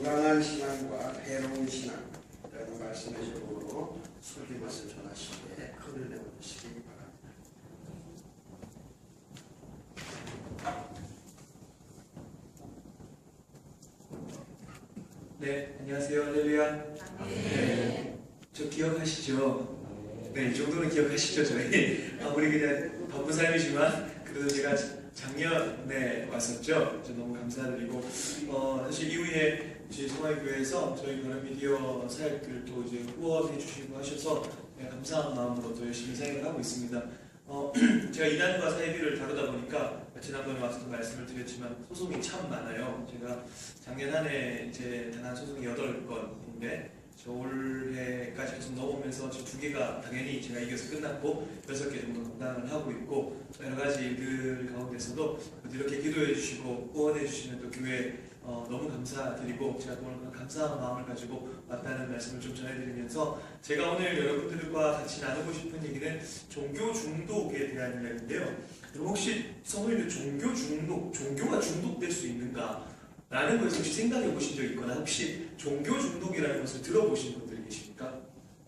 건강한 신앙과 해로운 신앙이라는 말씀의 제목으로 설교 말씀 전하시기에 큰을 내어주시기 바랍니다. 네, 안녕하세요. 할렐루야. 네. 저 기억하시죠? 네, 이 정도는 기억하시죠, 저희? 아무리 그냥 바쁜 삶이지만 그래도 제가 작년에 왔었죠. 저 너무 감사드리고 사실 이후에 저희 성화교회에서 저희 그런 미디어 사역들도 이제 후원해 주시고 하셔서 감사한 마음으로 또 열심히 사역을 하고 있습니다. 제가 이단과 사회비를 다루다 보니까 지난번에 와서도 말씀을 드렸지만 소송이 참 많아요. 제가 작년 한 해 제 단한 소송이 8건인데 저 올해까지 계속 넘어오면서 저 2개가 당연히 제가 이겨서 끝났고 6개 정도 감당을 하고 있고 여러 가지 일들 가운데서도 이렇게 기도해 주시고 후원해 주시는 또 교회 너무 감사드리고 제가 오늘 감사한 마음을 가지고 왔다는 말씀을 좀 전해드리면서 제가 오늘 여러분들과 같이 나누고 싶은 얘기는 종교 중독에 대한 이야기인데요. 여러분 혹시 성도님들 종교 중독, 종교가 중독될 수 있는가? 라는 것을 혹시 생각해 보신 적 있거나 혹시 종교 중독이라는 것을 들어보신 분들이 계십니까?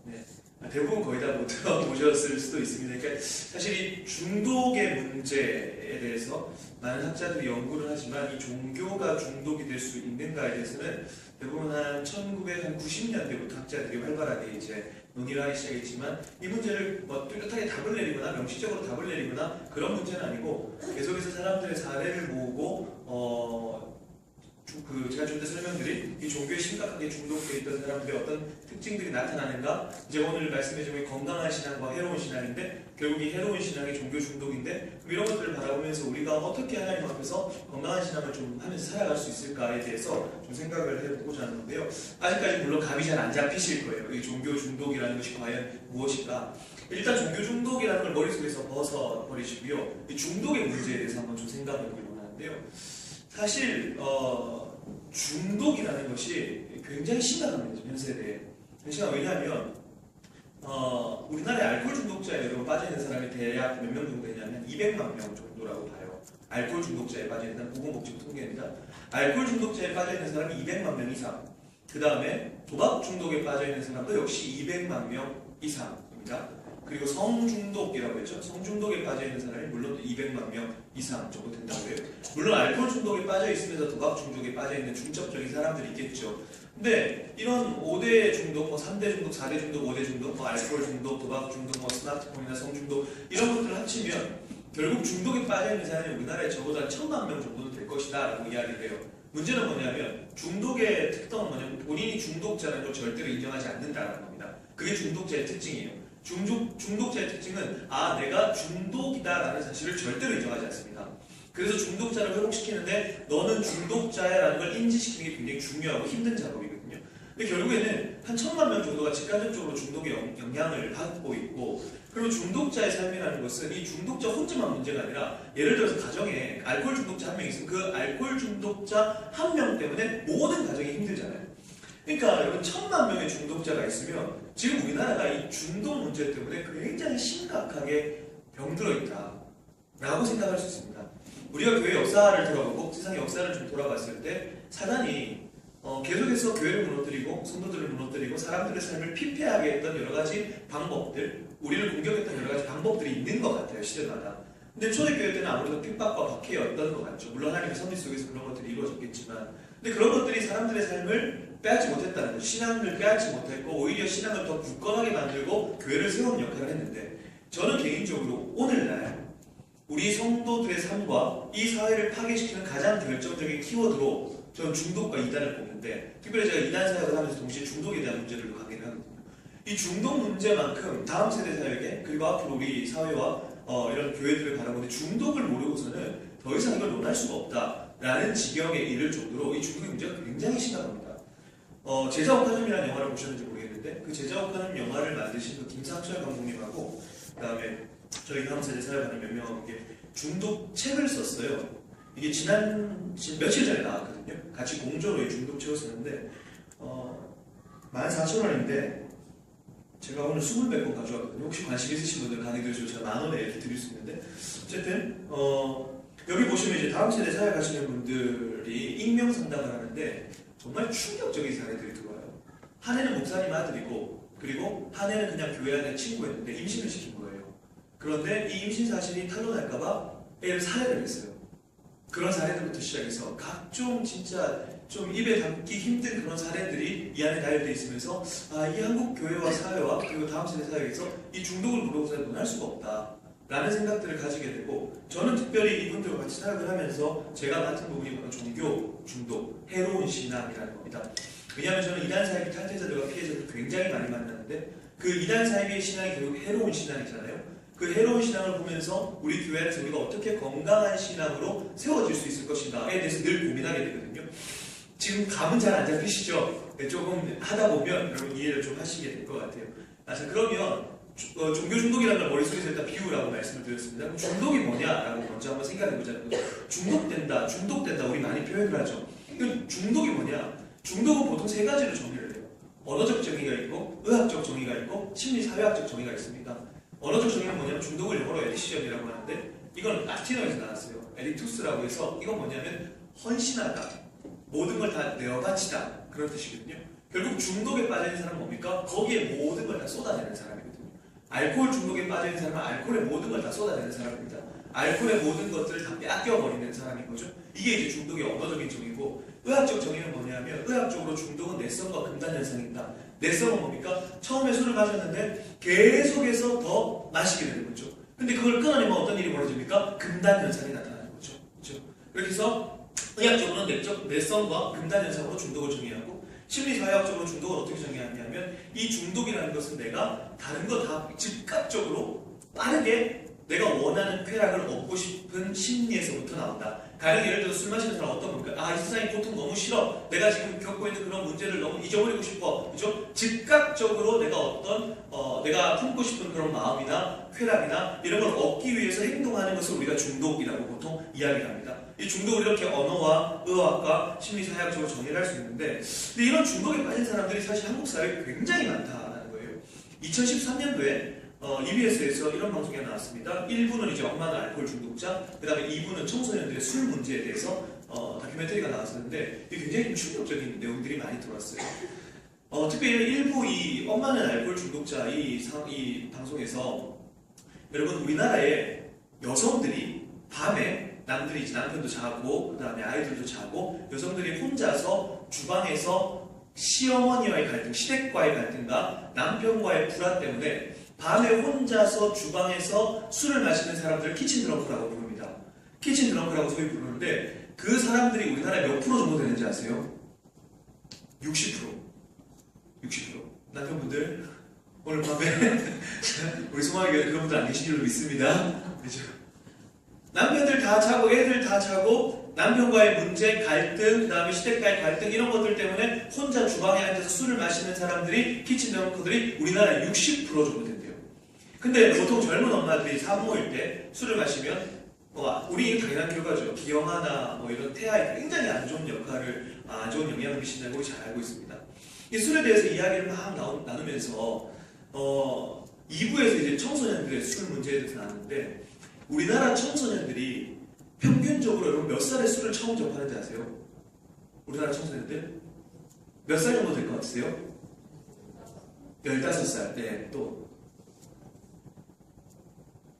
네. 대부분 거의 다 못 들어보셨을 수도 있습니다. 그러니까 사실 이 중독의 문제에 대해서 많은 학자들이 연구를 하지만 이 종교가 중독이 될 수 있는가에 대해서는 대부분 한 1990년대부터 학자들이 활발하게 이제 논의를 하기 시작했지만 이 문제를 뭐 뚜렷하게 답을 내리거나 명시적으로 답을 내리거나 그런 문제는 아니고 계속해서 사람들의 사례를 모으고 제가 좀 더 설명드린 이 종교에 심각하게 중독되어 있던 사람들의 어떤 특징들이 나타나는가? 이제 오늘 말씀해 주신 건강한 신앙과 해로운 신앙인데 결국 이 해로운 신앙이 종교 중독인데 이런 것들을 바라보면서 우리가 어떻게 하나님 앞에서 건강한 신앙을 좀 하면서 살아갈 수 있을까에 대해서 좀 생각을 해보고자 하는 건데요. 아직까지 물론 감이 잘 안 잡히실 거예요. 이 종교 중독이라는 것이 과연 무엇인가? 일단 종교 중독이라는 걸 머릿속에서 벗어버리시고요. 이 중독의 문제에 대해서 한번 좀 생각해 보기 원하는데요. 사실 중독이라는 것이 굉장히 심각합니다. 현 세대에. 왜냐하면 우리나라의 알코올 중독자에 여러분 빠져있는 사람이 대략 몇 명 정도 되냐면 200만 명 정도라고 봐요. 알코올 중독자에 빠져있는 보건복지부 통계입니다. 알코올 중독자에 빠져있는 사람이 200만 명 이상. 그 다음에 도박 중독에 빠져있는 사람도 역시 200만 명 이상입니다. 그리고 성중독이라고 했죠. 성중독에 빠져있는 사람이 물론 200만 명 이상 정도 된다고 해요. 물론 알코올 중독에 빠져있으면서 도박 중독에 빠져있는 중첩적인 사람들이 있겠죠. 근데 이런 5대 중독, 3대 중독, 4대 중독, 5대 중독, 알코올 중독, 도박 중독, 스마트폰이나 성중독 이런 것들을 합치면 결국 중독에 빠져있는 사람이 우리나라에 적어도 한 1000만 명 정도는 될 것이다 라고 이야기를 해요. 문제는 뭐냐면 중독의 특성은 뭐냐면 본인이 중독자라는 걸 절대로 인정하지 않는다는 겁니다. 그게 중독자의 특징이에요. 중독자의 특징은 내가 중독이다라는 사실을 절대로 인정하지 않습니다. 그래서 중독자를 회복시키는데 너는 중독자야라는 걸 인지시키는 게 굉장히 중요하고 힘든 작업이거든요. 근데 결국에는 한 1000만 명 정도가 직간접적으로 중독의 영향을 받고 있고 그리고 중독자의 삶이라는 것은 이 중독자 혼자만 문제가 아니라 예를 들어서 가정에 알코올 중독자 한 명 있으면 그 알코올 중독자 한 명 때문에 모든 가정이 힘들잖아요. 그러니까 여러분 1000만 명의 중독자가 있으면 지금 우리나라가 이 중독 문제 때문에 굉장히 심각하게 병들어 있다라고 생각할 수 있습니다. 우리가 교회 역사를 돌아보고 세상의 역사를 좀 돌아봤을 때 사단이 계속해서 교회를 무너뜨리고 성도들을 무너뜨리고 사람들의 삶을 피폐하게 했던 여러 가지 방법들, 우리를 공격했던 여러 가지 방법들이 있는 것 같아요, 시대마다. 근데 초대교회 때는 아무래도 핍박과 박해였던 것 같죠. 물론 하나님의 섭리 속에서 그런 것들이 이루어졌겠지만 근데 그런 것들이 사람들의 삶을 빼앗지 못했다는 거죠. 신앙을 빼앗지 못했고 오히려 신앙을 더 굳건하게 만들고 교회를 세우는 역할을 했는데 저는 개인적으로 오늘날 우리 성도들의 삶과 이 사회를 파괴시키는 가장 결정적인 키워드로 저는 중독과 이단을 뽑는데 특별히 제가 이단 사역을 하면서 동시에 중독에 대한 문제들도 강의를 하거든요. 이 중독 문제만큼 다음 세대 사역에 그리고 앞으로 우리 사회와 이런 교회들을 바라보는 중독을 모르고서는 더 이상 이걸 논할 수가 없다라는 지경에 이를 정도로 이 중독의 문제가 굉장히 심각합니다. 제자옥하즘이라는 영화를 보셨는지 모르겠는데 그 제자옥하즘 영화를 만드신 그 김상철 감독님하고 그 다음에 저희 다음 세대 사역하는 몇 명에게 중독 책을 썼어요. 이게 며칠 전에 나왔거든요. 같이 공조로 이 중독 책을 썼는데 14,000원인데 제가 오늘 20권 가져왔거든요. 혹시 관심 있으신 분들 강의 들으시고 제가 10,000원에 이렇게 드릴 수 있는데 어쨌든 여기 보시면 이제 다음 세대 사역하시는 분들이 익명 상담을 하는데 정말 충격적인 사례들이 들어와요. 한 애는 목사님 아들이고 그리고 한 애는 그냥 교회 안에 친구였는데 임신을 시킨 거예요. 그런데 이 임신 사실이 탄로날까봐 애를 살해를 했어요. 그런 사례들부터 시작해서 각종 진짜 좀 입에 담기 힘든 그런 사례들이 이 안에 나열되어 있으면서 이 한국 교회와 사회와 그리고 다음 세대 사회에서 이 중독을 물어보자 논할 수가 없다 라는 생각들을 가지게 되고, 저는 특별히 이분들과 같이 사역을 하면서 제가 맡은 부분이 바로 종교 중독, 해로운 신앙이라는 겁니다. 왜냐하면 저는 이단 사이비 탈퇴자들과 피해자들 굉장히 많이 만났는데 그 이단 사이비의 신앙이 결국 해로운 신앙이잖아요. 그 해로운 신앙을 보면서 우리 교회 안에서 우리가 어떻게 건강한 신앙으로 세워질 수 있을 것인가에 대해서 늘 고민하게 되거든요. 지금 감은 잘 안 잡히시죠? 네, 조금 하다 보면 여러분 이해를 좀 하시게 될 것 같아요. 자, 그러면 종교 중독이라는 걸 머릿속에서 일단 비우라고 말씀을 드렸습니다. 그럼 중독이 뭐냐라고 먼저 한번 생각해보자면, 중독된다 우리 많이 표현을 하죠. 중독이 뭐냐? 중독은 보통 세 가지로 정의를 해요. 언어적 정의가 있고 의학적 정의가 있고 심리사회학적 정의가 있습니다. 언어적 정의는 뭐냐면 중독을 영어로 에딕션이라고 하는데 이건 라틴어에서 나왔어요. 에딕투스라고 해서 이건 뭐냐면 헌신하다, 모든 걸 다 내어바치다 그런 뜻이거든요. 결국 중독에 빠져있는 사람은 뭡니까? 거기에 모든 걸 다 쏟아내는 사람이거든요. 알코올 중독에 빠져있는 사람은 알코올에 모든 걸 다 쏟아내는 사람입니다. 알코올의 모든 것들을 다 뺏겨버리는 사람인 거죠. 이게 이제 중독의 언어적인 정의고, 의학적 정의는 뭐냐면 의학적으로 중독은 내성과 금단 현상입니다. 내성은 뭡니까? 처음에 술을 마셨는데 계속해서 더 마시게 되는 거죠. 근데 그걸 끊어내면 어떤 일이 벌어집니까? 금단 현상이 나타나는 거죠. 그렇죠? 그렇게 해서 의학적으로는 내성과 금단 현상으로 중독을 정의하고, 심리사회학적으로 중독을 어떻게 정의하냐면 이 중독이라는 것은 내가 다른 거 다 즉각적으로 빠르게 내가 원하는 쾌락을 얻고 싶은 심리에서부터 나온다. 가령 예를 들어서 술 마시는 사람 어떤 겁니까? 이 세상이 고통 너무 싫어. 내가 지금 겪고 있는 그런 문제를 너무 잊어버리고 싶어. 그죠? 즉각적으로 내가 내가 품고 싶은 그런 마음이나 쾌락이나 이런 걸 얻기 위해서 행동하는 것을 우리가 중독이라고 보통 이야기를 합니다. 이 중독을 이렇게 언어와 의학과 심리사회학적으로 정의를 할 수 있는데, 근데 이런 중독에 빠진 사람들이 사실 한국 사회에 굉장히 많다는 거예요. 2013년도에 EBS에서 이런 방송이 나왔습니다. 1부는 이제 엄마는 알코올 중독자, 그 다음에 2부는 청소년들의 술 문제에 대해서 다큐멘터리가 나왔었는데 이게 굉장히 좀 충격적인 내용들이 많이 들어왔어요. 특별히 1부 이 엄마는 알코올 중독자 이 방송에서 여러분 우리나라의 여성들이 밤에 남편도 자고 그 다음에 아이들도 자고 여성들이 혼자서 주방에서 시어머니와의 갈등, 시댁과의 갈등과 남편과의 불화 때문에 밤에 혼자서 주방에서 술을 마시는 사람들을 키친 드렁크라고 부릅니다. 키친 드렁크라고 소위 부르는데 그 사람들이 우리나라에 몇 프로 정도 되는지 아세요? 60%. 남편분들 오늘 밤에 우리 소망의 교회 그런 분들 안 계신 줄로 믿습니다. 그렇죠? 남편들 다 자고 애들 다 자고 남편과의 문제, 갈등, 그 다음에 시댁과의 갈등 이런 것들 때문에 혼자 주방에 앉아서 술을 마시는 사람들이 키친 드렁크들이 우리나라에 60% 정도 된대요. 근데 보통 젊은 엄마들이 산모일 때 술을 마시면 우리 당연한 결과죠. 기형아나 이런 태아에 굉장히 안 좋은 역할을, 안 좋은 영향을 미친다는 걸 잘 알고 있습니다. 이 술에 대해서 이야기를 막 나누면서 2부에서 이제 청소년들의 술 문제에 대해서 나왔는데, 우리나라 청소년들이 평균적으로 여러분 몇 살에 술을 처음 접하는지 아세요? 우리나라 청소년들? 몇 살 정도 될 것 같으세요? 15살. 네, 또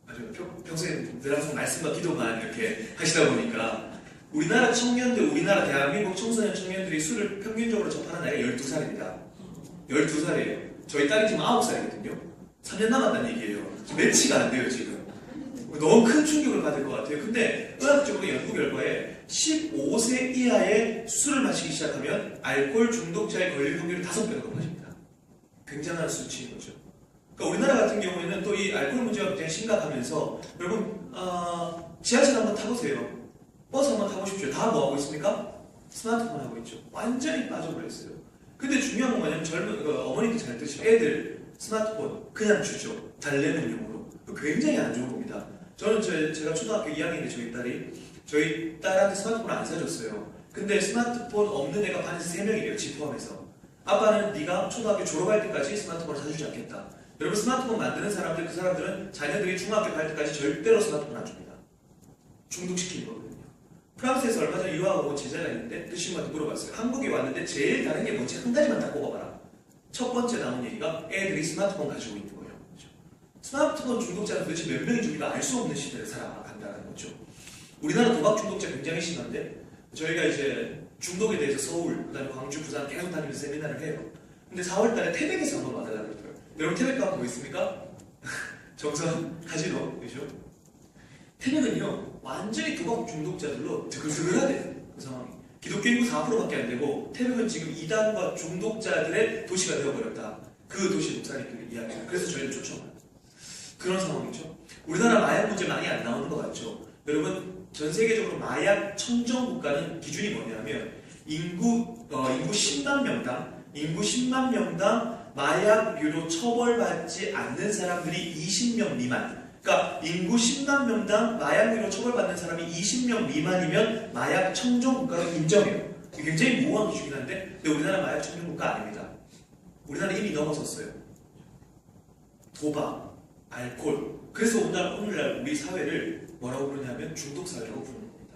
아주 평소에 늘 항상 말씀과 기도만 이렇게 하시다 보니까 우리나라 청년들, 우리나라 대한민국 청소년 청년들이 술을 평균적으로 접하는 나이가 12살입니다. 12살이에요. 저희 딸이 지금 9살이거든요. 3년 남았다는 얘기예요. 매치가 안 돼요, 지금. 너무 큰 충격을 받을 것 같아요. 근데 의학적으로 연구 결과에 15세 이하의 술을 마시기 시작하면 알코올 중독자에 걸릴 확률이 5배가 높아집니다. 굉장한 수치인 거죠. 그러니까 우리나라 같은 경우에는 또 이 알코올 문제가 굉장히 심각하면서 여러분 지하철 한번 타보세요. 버스 한번 타보십시오. 다 뭐 하고 있습니까? 스마트폰 하고 있죠. 완전히 빠져버렸어요. 근데 중요한 건 뭐냐면 젊은 어머니들 잘 드시면 애들 스마트폰 그냥 주죠. 달래는 용으로. 굉장히 안 좋은 겁니다. 저는 제가 초등학교 2학년인데 저희 딸한테 스마트폰 안 사줬어요. 근데 스마트폰 없는 애가 반에서 3명이래요. 지 포함해서. 아빠는 네가 초등학교 졸업할 때까지 스마트폰을 사주지 않겠다. 여러분 스마트폰 만드는 사람들, 그 사람들은 자녀들이 중학교 갈 때까지 절대로 스마트폰 안 줍니다. 중독시키는 거거든요. 프랑스에서 얼마 전에 유학하고 온 제자가 있는데 그 친구한테 물어봤어요. 한국에 왔는데 제일 다른 게 뭔지 한 가지만 딱 꼽아봐라. 첫 번째 나온 얘기가 애들이 스마트폰 가지고 있는 거예요. 그렇죠? 스마트폰 중독자는 도대체 몇 명인지 우리가 알 수 없는 시대를 살아간다는 거죠. 우리나라 도박 중독자 굉장히 심한데 저희가 이제 중독에 대해서 서울, 그다음에 광주, 부산 계속 다니면서 세미나를 해요. 근데 4월달에 태백에서 한번 만나자고 했어요. 여러분 태백 가면 뭐 있습니까? 정선, 카지노, 그죠? 태백은요 완전히 도박 중독자들로 드글드글하대요. 그 상황이. 기독교 인구 4%밖에 안 되고 태백은 지금 이단과 중독자들의 도시가 되어버렸다. 그 도시 목사님들의 이야기예요. 그래서 저희를 쫓아와요. 그런 상황이죠. 우리나라 마약 문제 많이 안 나오는 것 같죠. 여러분 전 세계적으로 마약 청정 국가는 기준이 뭐냐면 인구 10만 명당 마약류로 처벌받지 않는 사람들이 20명 미만. 그러니까 인구 10만 명당 마약류로 처벌받는 사람이 20명 미만이면 마약 청정 국가로 인정해요. 굉장히 모호한 기준이긴 한데, 근데 우리나라 마약 청정 국가 아닙니다. 우리나라 이미 넘어섰어요. 도박, 알코올. 그래서 오늘날 우리 사회를 뭐라고 부르냐면 중독 사회라고 부르는 겁니다.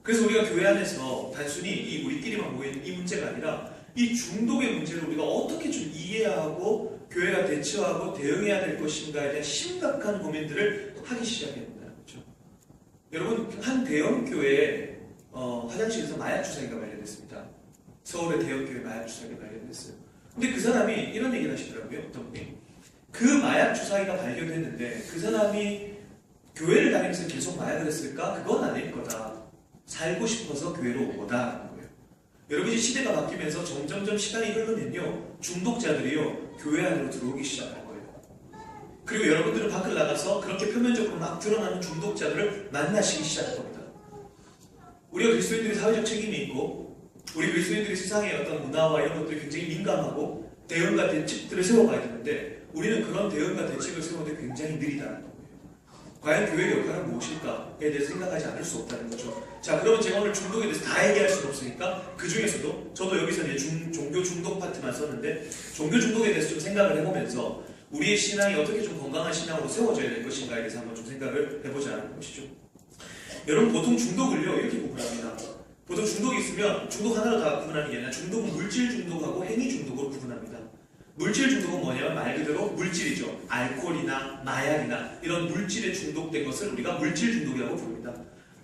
그래서 우리가 교회 안에서 단순히 이 우리끼리만 모이는 이 문제가 아니라 이 중독의 문제를 우리가 어떻게 좀 이해하고 교회가 대처하고 대응해야 될 것인가에 대한 심각한 고민들을 하기 시작합니다. 그렇죠? 여러분 한 대형 교회에 화장실에서 마약 주사기가 발견됐습니다. 서울의 대형 교회 마약 주사기가 발견됐어요. 근데 그 사람이 이런 얘기를 하시더라고요. 어떤 분이 그 마약 주사기가 발견됐는데 그 사람이 교회를 다니면서 계속 마약을 했을까? 그건 아닐 거다. 살고 싶어서 교회로 온 거다. 여러분 이제 시대가 바뀌면서 점점점 시간이 흐르면요 중독자들이요 교회 안으로 들어오기 시작할 거예요. 그리고 여러분들은 밖을 나가서 그렇게 표면적으로 막 드러나는 중독자들을 만나시기 시작할 겁니다. 우리가 그리스도인들이 사회적 책임이 있고 우리 그리스도인들이 세상의 어떤 문화와 이런 것들이 굉장히 민감하고 대응과 대책들을 세워가야 되는데 우리는 그런 대응과 대책을 세우는데 굉장히 느리다는 거예요. 과연 교회의 역할은 무엇일까에 대해서 생각하지 않을 수 없다는 거죠. 자, 그러면 제가 오늘 중독에 대해서 다 얘기할 수는 없으니까 그 중에서도 저도 여기서 이제 종교 중독 파트만 썼는데 종교 중독에 대해서 좀 생각을 해보면서 우리의 신앙이 어떻게 좀 건강한 신앙으로 세워져야 될 것인가에 대해서 한번 좀 생각을 해보자는 것이죠. 여러분 보통 중독을요 이렇게 구분합니다. 보통 중독이 있으면 중독 하나로 다 구분하는 게 아니라 중독은 물질 중독하고 행위 중독으로 구분합니다. 물질 중독은 뭐냐면 말 그대로 물질이죠. 알코올이나 마약이나 이런 물질에 중독된 것을 우리가 물질 중독이라고 부릅니다.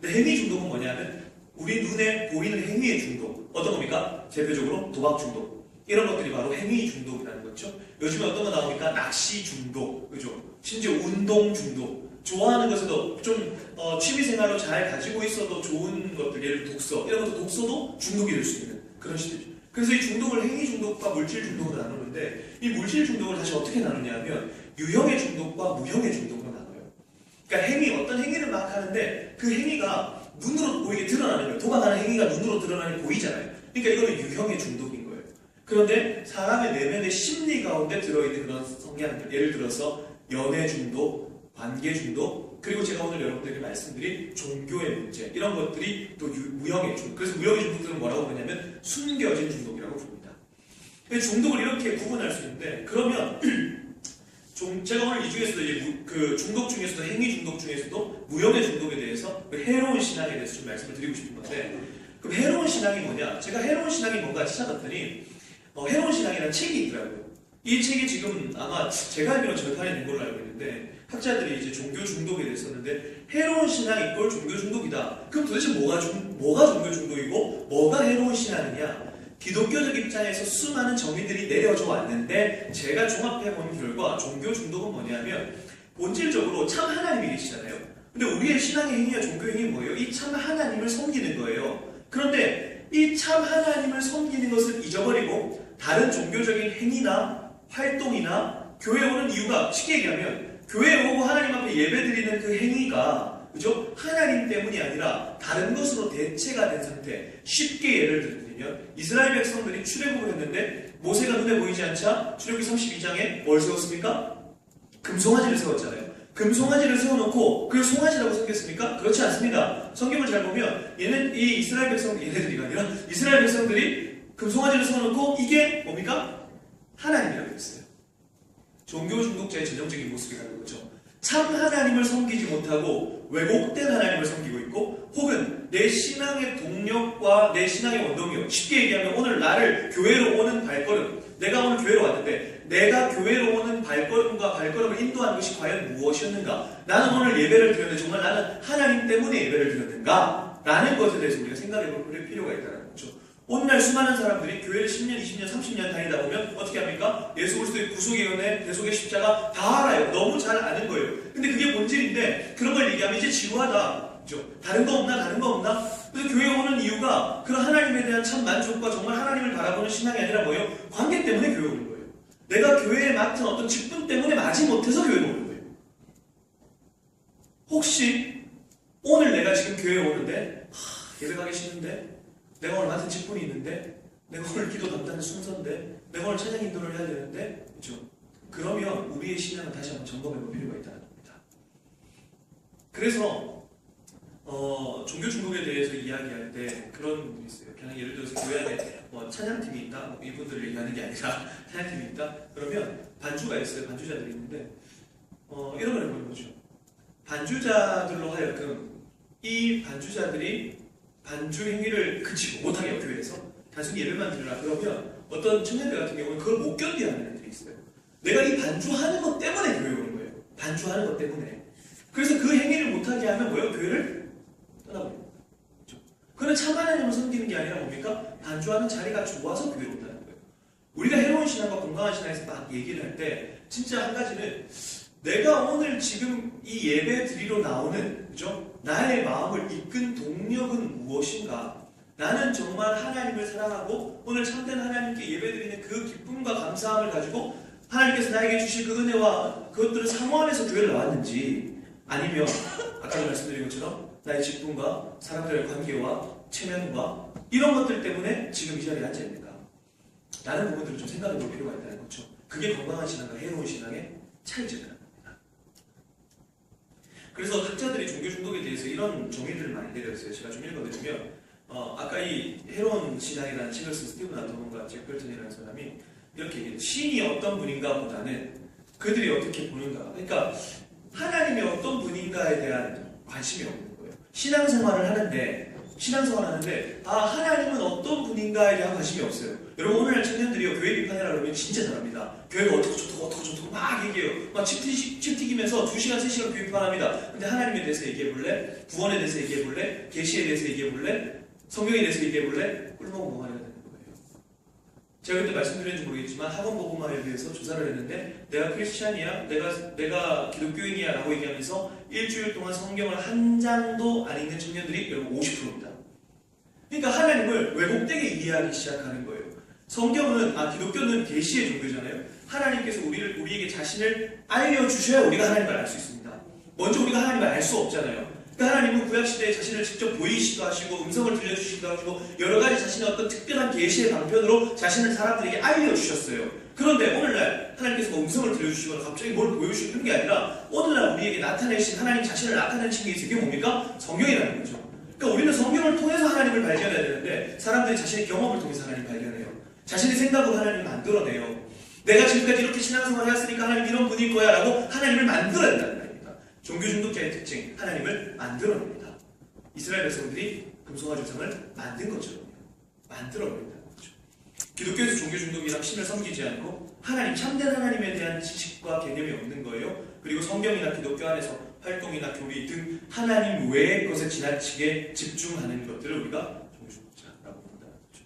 근데 행위 중독은 뭐냐면 우리 눈에 보이는 행위의 중독. 어떤 겁니까? 대표적으로 도박 중독. 이런 것들이 바로 행위 중독이라는 거죠. 요즘에 어떤 거 나오니까 낚시 중독, 그죠? 심지어 운동 중독. 좋아하는 것에도 좀 취미생활로 잘 가지고 있어도 좋은 것들, 예를 들어 독서 이런 것도 독서도 중독이 될 수 있는 그런 시대죠. 그래서 이 중독을 행위 중독과 물질 중독으로 나누는데 이 물질 중독을 다시 어떻게 나누냐면 유형의 중독과 무형의 중독으로 나눠요. 그러니까 어떤 행위를 막 하는데 그 행위가 눈으로 보이게 드러나는 거예요. 도박하는 행위가 눈으로 드러나는 게 보이잖아요. 그러니까 이거는 유형의 중독인 거예요. 그런데 사람의 내면의 심리 가운데 들어있는 그런 성향들, 예를 들어서 연애 중독, 관계 중독, 그리고 제가 오늘 여러분들에게 말씀드린 종교의 문제 이런 것들이 또 무형의 중독. 그래서 무형의 중독들은 뭐라고 부르냐면 숨겨진 중독이라고 부릅니다. 중독을 이렇게 구분할 수 있는데 그러면 제가 오늘 이 중에서도 이제 그 중독 중에서도 행위 중독 중에서도 무형의 중독에 대해서 그 해로운 신앙에 대해서 좀 말씀을 드리고 싶은 건데 그럼 해로운 신앙이 뭐냐? 제가 해로운 신앙이 뭔가 찾아봤더니 해로운 신앙이라는 책이 있더라고요. 이 책이 지금 아마 제가 알기로는 절판이 된 걸로 알고 있는데 학자들이 이제 종교 중독에 대해서 썼는데 해로운 신앙 이꼴 종교 중독이다. 그럼 도대체 뭐가 종교 중독이고 뭐가 해로운 신앙이냐? 기독교적 입장에서 수많은 정의들이 내려져 왔는데 제가 종합해본 결과 종교 중독은 뭐냐면 본질적으로 참 하나님이 계시잖아요. 근데 우리의 신앙의 행위와 종교 행위 뭐예요? 이 참 하나님을 섬기는 거예요. 그런데 이 참 하나님을 섬기는 것을 잊어버리고 다른 종교적인 행위나 활동이나 교회에 오는 이유가 쉽게 얘기하면 교회에 오고 하나님 앞에 예배드리는 그 행위가 그죠? 하나님 때문이 아니라 다른 것으로 대체가 된 상태. 쉽게 예를 들면 이스라엘 백성들이 출애굽을 했는데 모세가 눈에 보이지 않자 출애굽기 32장에 뭘 세웠습니까? 금송아지를 세웠잖아요. 금송아지를 세워놓고 그걸 송아지라고 생겼습니까? 그렇지 않습니다. 성경을 잘 보면 이 이스라엘 얘네들이 아니라 이스라엘 백성들이 금송아지를 세워놓고 이게 뭡니까? 하나님이라고 했어요. 종교 중독자의 전형적인 모습이라는 거죠. 참 하나님을 섬기지 못하고 왜곡된 하나님을 섬기고 있고, 혹은 내 신앙의 동력과 내 신앙의 원동력, 쉽게 얘기하면 오늘 나를 교회로 오는 발걸음, 내가 오늘 교회로 왔는데 내가 교회로 오는 발걸음과 발걸음을 인도하는 것이 과연 무엇이었는가? 나는 오늘 예배를 드렸는데 정말 나는 하나님 때문에 예배를 드렸는가? 라는 것에 대해서 우리가 생각해 볼 필요가 있다는 거죠. 오늘날 수많은 사람들이 교회를 10년, 20년, 30년 다니다 보면 어떻게 합니까? 예수 그리스도의 구속의 은혜, 대속의 십자가 다 알아요. 너무 잘 아는 거예요. 근데 그게 본질인데 그런 걸 얘기하면 이제 지루하다. 그렇죠? 다른 거 없나? 다른 거 없나? 그래서 교회에 오는 이유가 그런 하나님에 대한 참 만족과 정말 하나님을 바라보는 신앙이 아니라 뭐예요? 관계 때문에 교회에 오는 거예요. 내가 교회에 맡은 어떤 직분 때문에 마지 못해서 교회에 오는 거예요. 혹시 오늘 내가 지금 교회에 오는데 예배 가기 싫은데, 내가 오늘 맡은 직분이 있는데, 내가 오늘 기도 담당의 순서인데, 내가 오늘 찬양 인도를 해야 되는데, 그렇죠? 그러면 우리의 신앙은 다시 한번 점검해 볼 필요가 있다는 겁니다. 그래서 종교 중독에 대해서 이야기할 때 그런 분이 있어요. 그냥 예를 들어서 교회 안에 찬양팀이 있다, 이분들을 얘기하는 게 아니라 찬양팀이 있다. 그러면 반주가 있어요. 반주자들이 있는데 이런 걸 해보는 거죠. 반주자들로 하여금 이 반주자들이 반주 행위를 그치고 못하게 해요. 교회에서 단순히 예배만 드리라 그러면 어떤 청년들 같은 경우는 그걸 못 견뎌하는 애들이 있어요. 내가 이 반주하는 것 때문에 교회에 오는 거예요. 반주하는 것 때문에. 그래서 그 행위를 못하게 하면 뭐예요? 교회를 떠나버립니다. 그렇죠? 그는 참 하나님을 섬기는 게 아니라 뭡니까? 반주하는 자리가 좋아서 교회로 온다는 거예요. 우리가 해로운 신앙과 건강한 신앙에서 막 얘기를 할 때 진짜 한 가지는 내가 오늘 지금 이 예배 드리러 나오는, 그죠? 나의 마음을 이끈 동력은 무엇인가? 나는 정말 하나님을 사랑하고 오늘 참된 하나님께 예배드리는 그 기쁨과 감사함을 가지고 하나님께서 나에게 주실 그 은혜와 그것들을 사모하면서 교회를 나왔는지, 아니면 아까도 말씀드린 것처럼 나의 직분과 사람들의 관계와 체면과 이런 것들 때문에 지금 이 자리에 앉아있는가? 라는 부분들을 좀 생각해 볼 필요가 있다는 거죠. 그게 건강한 신앙과 해로운 신앙의 차이점이라는 겁니다. 그래서 학자들이 종교 중독에 대해서 이런 정의들을 많이 내렸어요. 제가 좀 읽어드리면 아까 이 해로운 신앙이라는 책을 쓴 스티븐 아토몬과 잭 펠턴이라는 사람이 이렇게 얘기해요. 신이 어떤 분인가 보다는 그들이 어떻게 보는가. 그러니까 하나님이 어떤 분인가에 대한 관심이 없는 거예요. 신앙생활을 하는데 하나님은 어떤 분인가에 대한 관심이 없어요. 여러분 오늘날 청년들이요 교회 비판이라 그러면 진짜 잘합니다. 교회가 어떻고 좋다고 막 얘기해요. 막 칩 튀기면서 2시간 3시간 교회 비판합니다. 근데 하나님에 대해서 얘기해볼래? 구원에 대해서 얘기해볼래? 계시에 대해서 얘기해볼래? 성경에 대해서 얘기해볼래? 꿀먹은 멍하니가 되는 거예요. 제가 그때 말씀드렸는지 모르겠지만 학원 복음화에 대해서 조사를 했는데 내가 크리스찬이야? 내가 기독교인이야? 라고 얘기하면서 일주일 동안 성경을 한 장도 안 읽는 청년들이 여러분 50%입니다. 그러니까 하나님을 왜곡되게 이해하기 시작하는 거예요. 성경은, 기독교는 계시의 종교잖아요. 하나님께서 우리에게 자신을 알려주셔야 우리가 하나님을 알 수 있습니다. 먼저 우리가 하나님을 알 수 없잖아요. 그러니까 하나님은 구약시대에 자신을 직접 보이시기도 하시고 음성을 들려주시기도 하시고 여러 가지 자신의 어떤 특별한 계시의 방편으로 자신을 사람들에게 알려주셨어요. 그런데 오늘날 하나님께서 음성을 들려주시거나 갑자기 뭘 보여주시는 게 아니라 오늘날 우리에게 나타내신 하나님 자신을 나타내신 게 있어요. 이게 뭡니까? 성경이라는 거죠. 그러니까 우리는 성경을 통해서 하나님을 발견해야 되는데 사람들이 자신의 경험을 통해서 하나님을 발견해요. 자신의 생각으로 하나님을 만들어내요. 내가 지금까지 이렇게 신앙생활을 해왔으니까 하나님 이런 분일 거야 라고 하나님을 만들어낸다는 말입니다. 종교 중독자의 특징, 하나님을 만들어냅니다. 이스라엘 백성들이 금송아지 우상을 만든 것처럼요. 만들어버린다는 거죠. 기독교에서 종교 중독이란 신을 섬기지 않고 하나님, 참된 하나님에 대한 지식과 개념이 없는 거예요. 그리고 성경이나 기독교 안에서 활동이나 교리 등 하나님 외의 것에 지나치게 집중하는 것들을 우리가 종교중독자라고 본다는 거죠.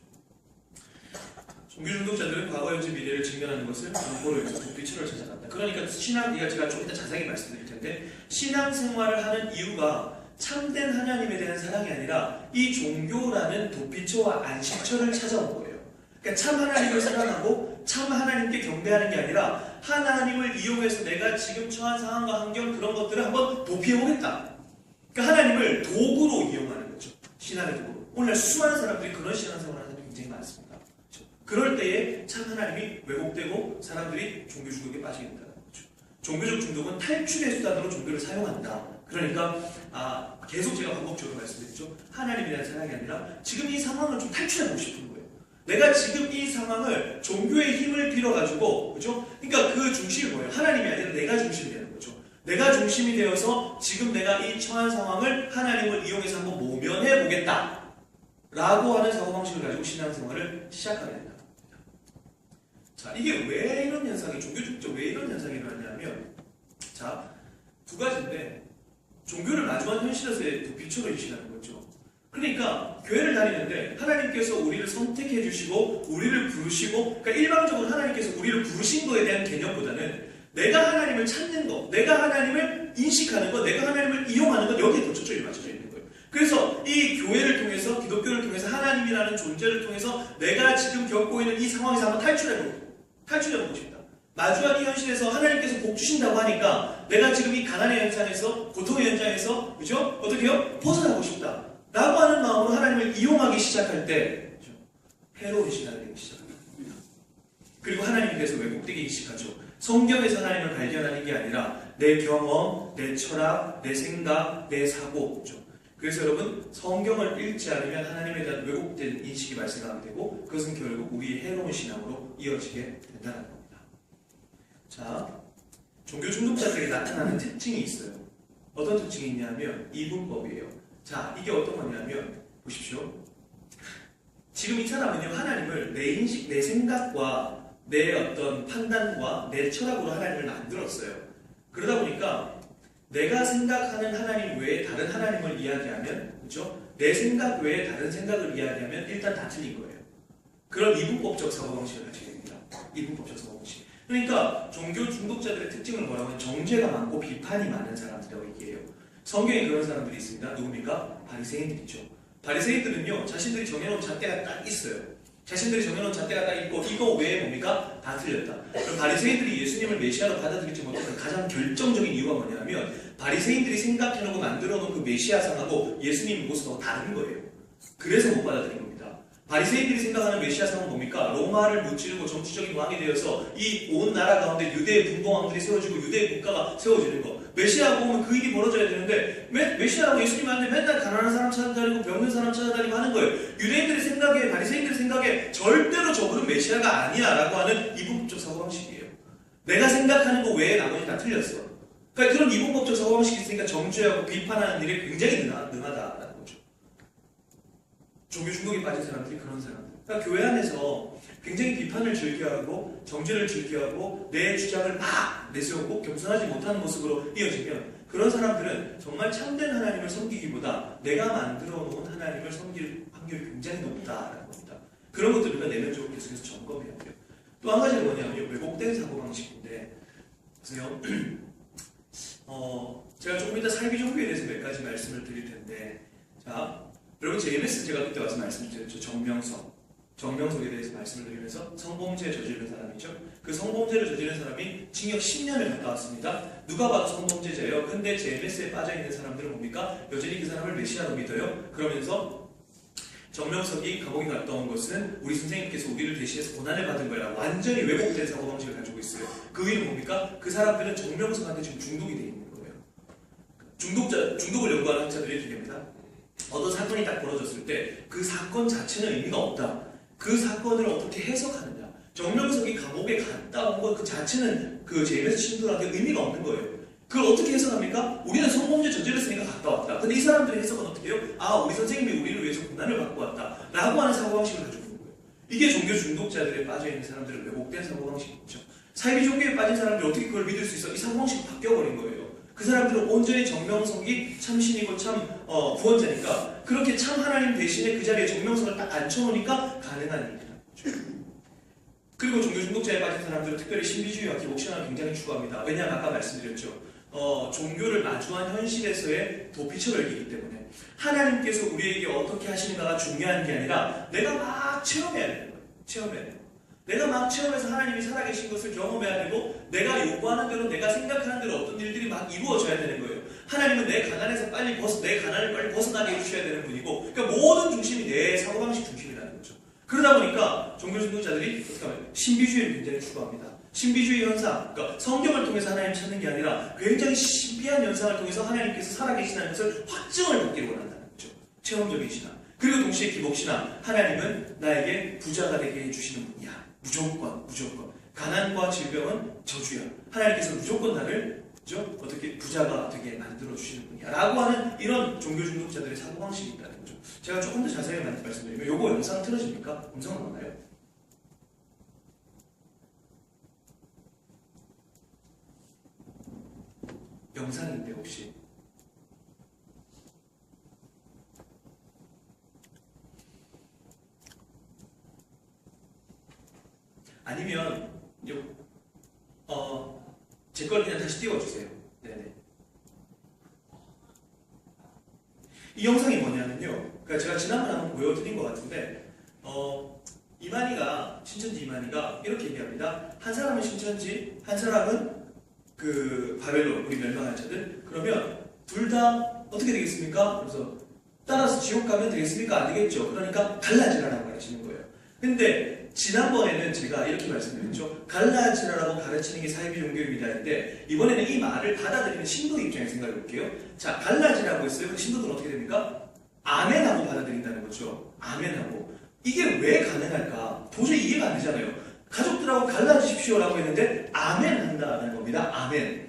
종교중독자들은 과거, 현재, 미래를 직면하는 것을 정보로 여기서 도피처를 찾아간다. 그러니까 제가 좀 이따 자세히 말씀드릴 텐데 신앙생활을 하는 이유가 참된 하나님에 대한 사랑이 아니라 이 종교라는 도피처와 안식처를 찾아온 거예요. 그러니까 참 하나님을 사랑하고 참 하나님께 경배하는 게 아니라 하나님을 이용해서 내가 지금 처한 상황과 환경 그런 것들을 한번 도피해보겠다. 그러니까 하나님을 도구로 이용하는 거죠. 신앙의 도구로. 오늘 수많은 사람들이 그런 신앙생활을 하는 사람이 굉장히 많습니다. 그렇죠? 그럴 때에 참 하나님이 왜곡되고 사람들이 종교 중독에 빠지게 된다는 거죠. 종교적 중독은 탈출의 수단으로 종교를 사용한다. 그러니까 계속 제가 반복적으로 말씀드렸죠. 하나님에 대한 사랑이 아니라 지금 이 상황을 좀 탈출해보고 싶은 거예요. 내가 지금 이 상황을 종교의 힘을 빌어가지고, 그죠? 그러니까 그 중심이 뭐예요? 하나님이 아니라 내가 중심이 되는 거죠. 내가 중심이 되어서 지금 내가 이 처한 상황을 하나님을 이용해서 한번 모면해 보겠다 라고 하는 사고방식을 가지고 신앙생활을 시작하게 된다. 자, 이게 왜 이런 현상이, 종교적으로 왜 이런 현상이 일어나냐면, 자, 두 가지인데, 종교를 마주한 현실에서의 도피처를 인식하는 거죠. 그러니까, 교회를 다니는데, 하나님께서 우리를 선택해 주시고, 우리를 부르시고, 그러니까 일방적으로 하나님께서 우리를 부르신 거에 대한 개념보다는, 내가 하나님을 찾는 거, 내가 하나님을 인식하는 거, 내가 하나님을 이용하는 것, 여기에 더 초점이 맞춰져 있는 거예요. 그래서 이 교회를 통해서, 기독교를 통해서, 하나님이라는 존재를 통해서, 내가 지금 겪고 있는 이 상황에서 한번 탈출해보고 싶다. 마주한 이 현실에서 하나님께서 복 주신다고 하니까 내가 지금 이 가난의 현장에서, 고통의 현장에서, 그죠? 어떻게 해요? 벗어나고 싶다. 라고 하는 마음으로 하나님을 이용하기 시작할 때, 그죠? 해로운 신앙이 되기 시작합니다. 그리고 하나님에 대해서 왜곡되기 시작하죠. 성경에서 하나님을 발견하는 게 아니라 내 경험, 내 철학, 내 생각, 내 사고, 그죠? 그래서 여러분, 성경을 읽지 않으면 하나님에 대한 왜곡된 인식이 발생하게 되고 그것은 결국 우리의 해로운 신앙으로 이어지게 된다는 겁니다. 자, 종교 중독자들에게 나타나는 특징이 있어요. 어떤 특징이 있냐면 이분법이에요. 자, 이게 어떤 거냐면 보십시오. 지금 이 사람은요, 하나님을 내 인식, 내 생각과 내 어떤 판단과 내 철학으로 하나님을 만들었어요. 그러다 보니까 내가 생각하는 하나님 외에 다른 하나님을 이야기하면, 그렇죠? 내 생각 외에 다른 생각을 이야기하면 일단 다 틀린 거예요. 그런 이분법적 사고방식을 가지게 됩니다. 이분법적 사고방식. 그러니까 종교 중독자들의 특징을 뭐라고 하면 정죄가 많고 비판이 많은 사람들이라고 얘기해요. 성경에 그런 사람들이 있습니다. 누굽니까? 바리새인들이죠. 바리새인들은요, 자신들이 정해놓은 잣대가 딱 있어요. 자신들이 정해놓은 잣대가 딱 있고 이거 외에 뭡니까? 다 틀렸다. 그럼 바리새인들이 예수님을 메시아로 받아들이지 못하는 가장 결정적인 이유가 뭐냐면 바리새인들이 생각해놓고 만들어놓은 그 메시아상하고 예수님 모습하고 다른 거예요. 그래서 못 받아들인 겁니다. 바리새인들이 생각하는 메시아상은 뭡니까? 로마를 무찌르고 정치적인 왕이 되어서 이 온 나라 가운데 유대의 분봉왕들이 세워지고 유대의 국가가 세워지는 거. 메시아가 오면 그 일이 벌어져야 되는데 메시아라고 예수님 하는데 맨날 가난한 사람 찾아다니고 병든 사람 찾아다니고 하는 거예요. 유대인들의 생각에, 바리새인들의 생각에 절대로 저분은 메시아가 아니야 라고 하는 이분법적 사고방식이에요. 내가 생각하는 거 외에 나머지 다 틀렸어. 그러니까 그런 이분법적 사고방식이 있으니까 정죄하고 비판하는 일에 굉장히 능하다라는 거죠. 종교 중독에 빠진 사람들이 그런 사람들. 그러니까 교회 안에서 굉장히 비판을 즐겨하고 정죄를 즐겨하고 내 주장을 막 내세우고 겸손하지 못하는 모습으로 이어지면 그런 사람들은 정말 참된 하나님을 섬기기보다 내가 만들어 놓은 하나님을 섬길 확률이 굉장히 높다라는 겁니다. 그런 것들을 우리가 내면적으로 계속해서 점검해야 돼요. 또 한 가지는 뭐냐면 왜곡된 사고방식인데 보세요. 제가 조금 이따 사이비 종교에 대해서 몇 가지 말씀을 드릴 텐데 자, 여러분 JMS 제가 그때 와서 말씀드렸죠. 정명석에 대해서 말씀을 드리면서 성범죄 저지른 사람이죠. 그 성범죄를 저지른 사람이 징역 10년을 갔다 왔습니다. 누가 봐도 성범죄자예요. 근데 JMS에 빠져있는 사람들은 뭡니까? 여전히 그 사람을 메시아로 믿어요. 그러면서 정명석이 감옥에 갔다 온 것은 우리 선생님께서 우리를 대신해서 고난을 받은 거야. 완전히 왜곡된 사고방식을 가지고 있어요. 그 이유는 뭡니까? 그 사람들은 정명석한테 지금 중독이 되어 있는 거예요. 중독을 연구하는 학자들의 얘기입니다. 어떤 사건이 딱 벌어졌을 때 그 사건 자체는 의미가 없다. 그 사건을 어떻게 해석하느냐. 정명석이 감옥에 갔다 온 것 그 자체는 그 JMS 신도한테 의미가 없는 거예요. 그걸 어떻게 해석합니까? 우리는 성범죄 저질렀으니까 갔다 왔다. 근데 이 사람들의 해석은 어떻게 해요? 아, 우리 선생님이 우리를 위해서 고난을 받고 왔다. 라고 하는 사고방식을 가지고 있는 거예요. 이게 종교 중독자들에 빠져있는 사람들의 왜곡된 사고방식이죠. 사이비 종교에 빠진 사람들이 어떻게 그걸 믿을 수 있어? 이 사고방식이 바뀌어버린 거예요. 그 사람들은 온전히 정명석이 참신이고 참 구원자니까 그렇게 참 하나님 대신에 그 자리에 정명석을 딱 앉혀놓으니까 가능한 일이다. 그리고 종교 중독자에 빠진 사람들은 특별히 신비주의와 기복신앙을 굉장히 추구합니다. 왜냐하면 아까 말씀드렸죠. 종교를 마주한 현실에서의 도피처를 이기 때문에 하나님께서 우리에게 어떻게 하시는가가 중요한 게 아니라 내가 막 체험해야 되는 거예요. 체험해야 돼요. 내가 막 체험해서 하나님이 살아계신 것을 경험해야 되고 내가 요구하는 대로 내가 생각하는 대로 어떤 일들이 막 이루어져야 되는 거예요. 하나님은 내 가난에서 내 가난을 빨리 벗어나게 해주셔야 되는 분이고 그러니까 모든 중심이 내 사고방식 중심이라는 거죠. 그러다 보니까 종교 중독자들이 어떻게 하면 신비주의를 굉장히 추구합니다. 신비주의 현상, 그러니까 성경을 통해서 하나님 찾는 게 아니라 굉장히 신비한 현상을 통해서 하나님께서 살아계시다는 것을 확증을 받기를 원한다는 거죠. 체험적인 신앙. 그리고 동시에 기복신앙, 하나님은 나에게 부자가 되게 해주시는 분이야. 무조건. 가난과 질병은 저주야. 하나님께서 무조건 나를 그죠? 어떻게 부자가 어떻게 만들어 주시는 분이야라고 하는 이런 종교 중독자들의 사고 방식이 있다는 거죠. 제가 조금 더 자세히 말씀드리면 요거 영상 틀어집니까? 음성은 없나요? 영상인데 혹시 아니면 제 걸 그냥 다시 띄워주세요. 네네. 이 영상이 뭐냐면요. 그러니까 제가 지난번에 한번 보여드린 것 같은데 신천지 이만희가 이렇게 얘기합니다. 한 사람은 신천지, 한 사람은 그 바벨론, 우리 멸망한 자들. 그러면 둘 다 어떻게 되겠습니까? 그래서 따라서 지옥 가면 되겠습니까? 안 되겠죠. 그러니까 갈라지라라고 가르치는 거예요. 근데 지난번에는 제가 이렇게 말씀드렸죠. 갈라지라라고 가르치는 게 사이비 종교의 미달인데 이번에는 이 말을 받아들이는 신도 입장에서 생각해 볼게요. 자, 갈라지라고 했어요. 그 신도들은 어떻게 됩니까? 아멘하고 받아들인다는 거죠. 아멘하고. 이게 왜 가능할까? 도저히 이해가 안 되잖아요. 가족들하고 갈라지십시오라고 했는데 아멘 한다는 겁니다. 아멘.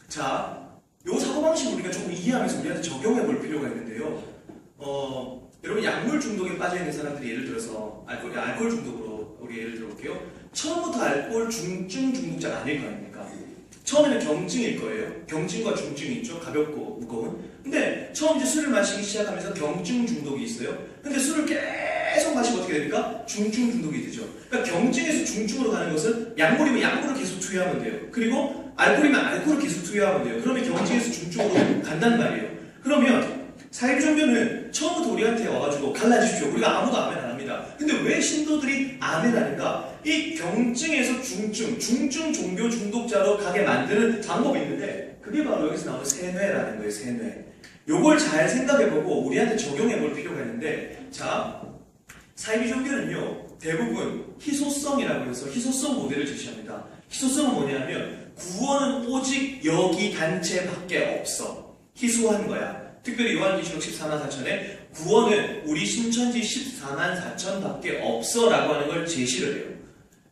자, 요 사고방식을 우리가 조금 이해하면서 우리한테 적용해 볼 필요가 있는데요. 여러분 약물 중독에 빠져 있는 사람들이 예를 들어서 알코올 중독으로 우리 예를 들어볼게요. 처음부터 알코올 중증 중독자가 아닐 거 아닙니까? 처음에는 경증일 거예요. 경증과 중증이 있죠. 가볍고 무거운. 근데 처음 이제 술을 마시기 시작하면서 경증 중독이 있어요. 근데 술을 계속 마시면 어떻게 됩니까? 중증 중독이 되죠. 그러니까 경증에서 중증으로 가는 것은 약물이면 약물을 계속 투여하면 돼요. 그리고 알코올이면 알코올을 계속 투여하면 돼요. 그러면 경증에서 중증으로 간단 말이에요. 그러면 사이비 종교는 처음부터 우리한테 와가지고 갈라지십시오. 우리가 아무도 아멘 안 합니다. 근데 왜 신도들이 아멘 하는가? 이 경증에서 중증 종교 중독자로 가게 만드는 방법이 있는데 그게 바로 여기서 나오는 세뇌라는 거예요. 세뇌. 요걸 잘 생각해보고 우리한테 적용해볼 필요가 있는데 자, 사이비 종교는요 대부분 희소성이라고 해서 희소성 모델을 제시합니다. 희소성은 뭐냐면 구원은 오직 여기 단체밖에 없어. 희소한 거야. 특별히 요한계시록 14만 4천에 구원은 우리 신천지 14만 4천밖에 없어 라고 하는 걸 제시를 해요.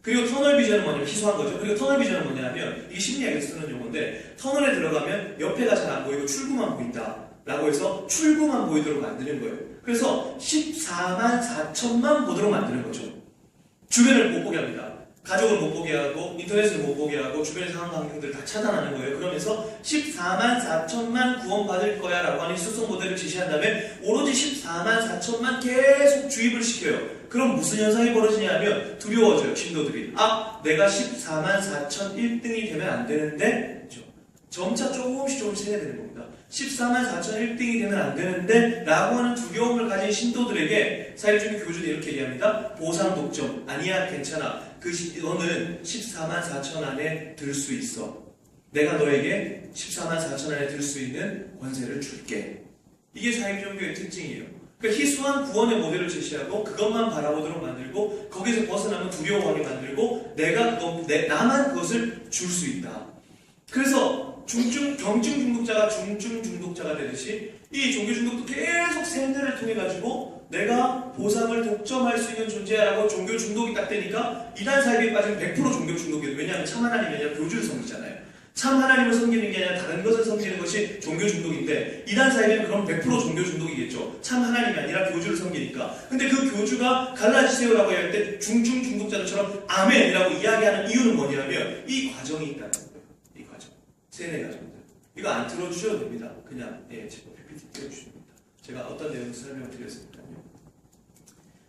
그리고 터널 비전은 뭐냐면 희소한 거죠. 그리고 터널 비전은 뭐냐면 이게 심리학에서 쓰는 용어인데 터널에 들어가면 옆에가 잘 안 보이고 출구만 보인다 라고 해서 출구만 보이도록 만드는 거예요. 그래서 14만 4천만 보도록 만드는 거죠. 주변을 못 보게 합니다. 가족을 못 보게 하고 인터넷을 못 보게 하고 주변의 상황 환경들을 다 차단하는 거예요. 그러면서 14만 4천만 구원받을 거야 라고 하는 희소성 모델을 제시한 다음에 오로지 14만 4천만 계속 주입을 시켜요. 그럼 무슨 현상이 벌어지냐면 두려워져요. 신도들이. 아, 내가 14만 4천 1등이 되면 안 되는데 그렇죠? 점차 조금씩 세뇌되는 겁니다. 14만 4천 1등이 되면 안 되는데 라고 하는 두려움을 가진 신도들에게 사회주의 교주들이 이렇게 얘기합니다. 보상 독점. 아니야, 괜찮아. 너는 14만 4천 안에 들 수 있어. 내가 너에게 14만 4천 안에 들 수 있는 권세를 줄게. 이게 사회종교의 특징이에요. 그러니까 희소한 구원의 모델을 제시하고 그것만 바라보도록 만들고 거기서 벗어나면 두려워하게 만들고 나만 그것을 줄 수 있다. 그래서 경증 중독자가 중증 중독자가 되듯이 이 종교 중독도 계속 세뇌를 통해 가지고 내가 보상을 독점할 수 있는 존재라고 종교 중독이 딱 되니까 이단 사이비에 빠지면 100% 종교 중독이에요. 왜냐하면 참 하나님이 아니라 교주를 섬기잖아요. 참 하나님을 섬기는 게 아니라 다른 것을 섬기는 것이 종교 중독인데 이단 사이비는 그럼 100% 종교 중독이겠죠. 참 하나님이 아니라 교주를 섬기니까. 근데 그 교주가 갈라지세요라고 할 때 중증 중독자들처럼 아멘이라고 이야기하는 이유는 뭐냐면 이 과정이 있다는 거예요. 이 과정. 세뇌 과정들. 이거 안 틀어주셔도 됩니다. 그냥 제가 PPT 띄워주십니다. 제가 어떤 내용 설명을 드렸으니까요.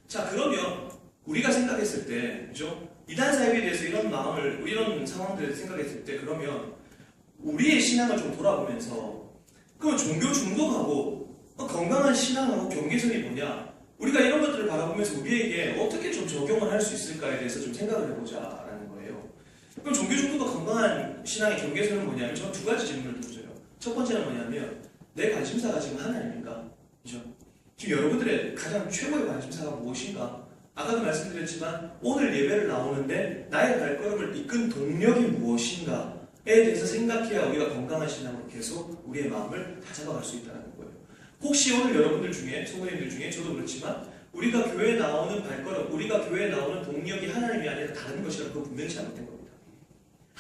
자, 그러면 우리가 생각했을 때, 그죠? 이단 사이비에 대해서 이런 마음을, 이런 상황들을 생각했을 때, 그러면 우리의 신앙을 좀 돌아보면서, 그럼 종교 중독하고 건강한 신앙하고 경계선이 뭐냐? 우리가 이런 것들을 바라보면서 우리에게 어떻게 좀 적용을 할 수 있을까에 대해서 좀 생각을 해보자라는 거예요. 그럼 종교 중독과 건강한 신앙의 경계선은 뭐냐면, 저는 두 가지 질문을 던져요. 첫 번째는 뭐냐면, 내 관심사가 지금 하나님입니까? 그죠? 지금 여러분들의 가장 최고의 관심사가 무엇인가? 아까도 말씀드렸지만 오늘 예배를 나오는데 나의 발걸음을 이끈 동력이 무엇인가에 대해서 생각해야 우리가 건강한 신앙으로 계속 우리의 마음을 다잡아갈 수 있다는 거예요. 혹시 오늘 여러분들 중에, 성도님들 중에 저도 그렇지만 우리가 교회에 나오는 발걸음, 우리가 교회에 나오는 동력이 하나님이 아니라 다른 것이라고 그거 분명히 잘못된 겁니다.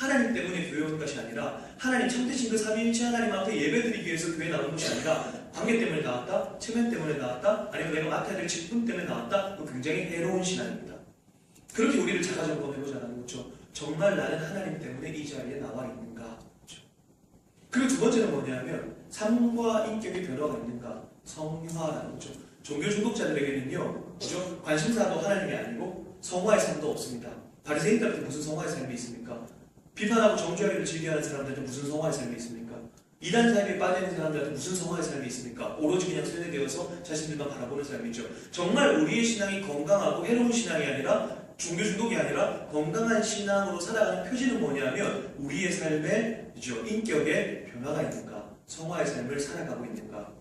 하나님 때문에 교회 온 것이 아니라 하나님 참되신 그 삼위일체 하나님 앞에 예배드리기 위해서 교회 나온 것이 아니라 관계 때문에 나왔다, 체면 때문에 나왔다, 아니면 내가 맡아야 될 직분 때문에 나왔다. 굉장히 해로운 신앙입니다. 그렇게 우리를 자가점검해보자는 거죠. 정말 나는 하나님 때문에 이 자리에 나와 있는가? 그렇죠. 그리고 두 번째는 뭐냐면 삶과 인격의 변화가 있는가? 성화라는 거죠. 종교 중독자들에게는요, 그죠? 관심사도 하나님이 아니고 성화의 삶도 없습니다. 바리새인들한테 무슨 성화의 삶이 있습니까? 비판하고 정죄하기를 즐겨하는 사람들한테 무슨 성화의 삶이 있습니까? 이단 사이에 빠지는 사람들한테 무슨 성화의 삶이 있습니까? 오로지 그냥 세뇌되어서 자신들만 바라보는 삶이죠. 정말 우리의 신앙이 건강하고 해로운 신앙이 아니라 종교 중독이 아니라 건강한 신앙으로 살아가는 표지는 뭐냐면 우리의 삶에 인격의 변화가 있는가? 성화의 삶을 살아가고 있는가?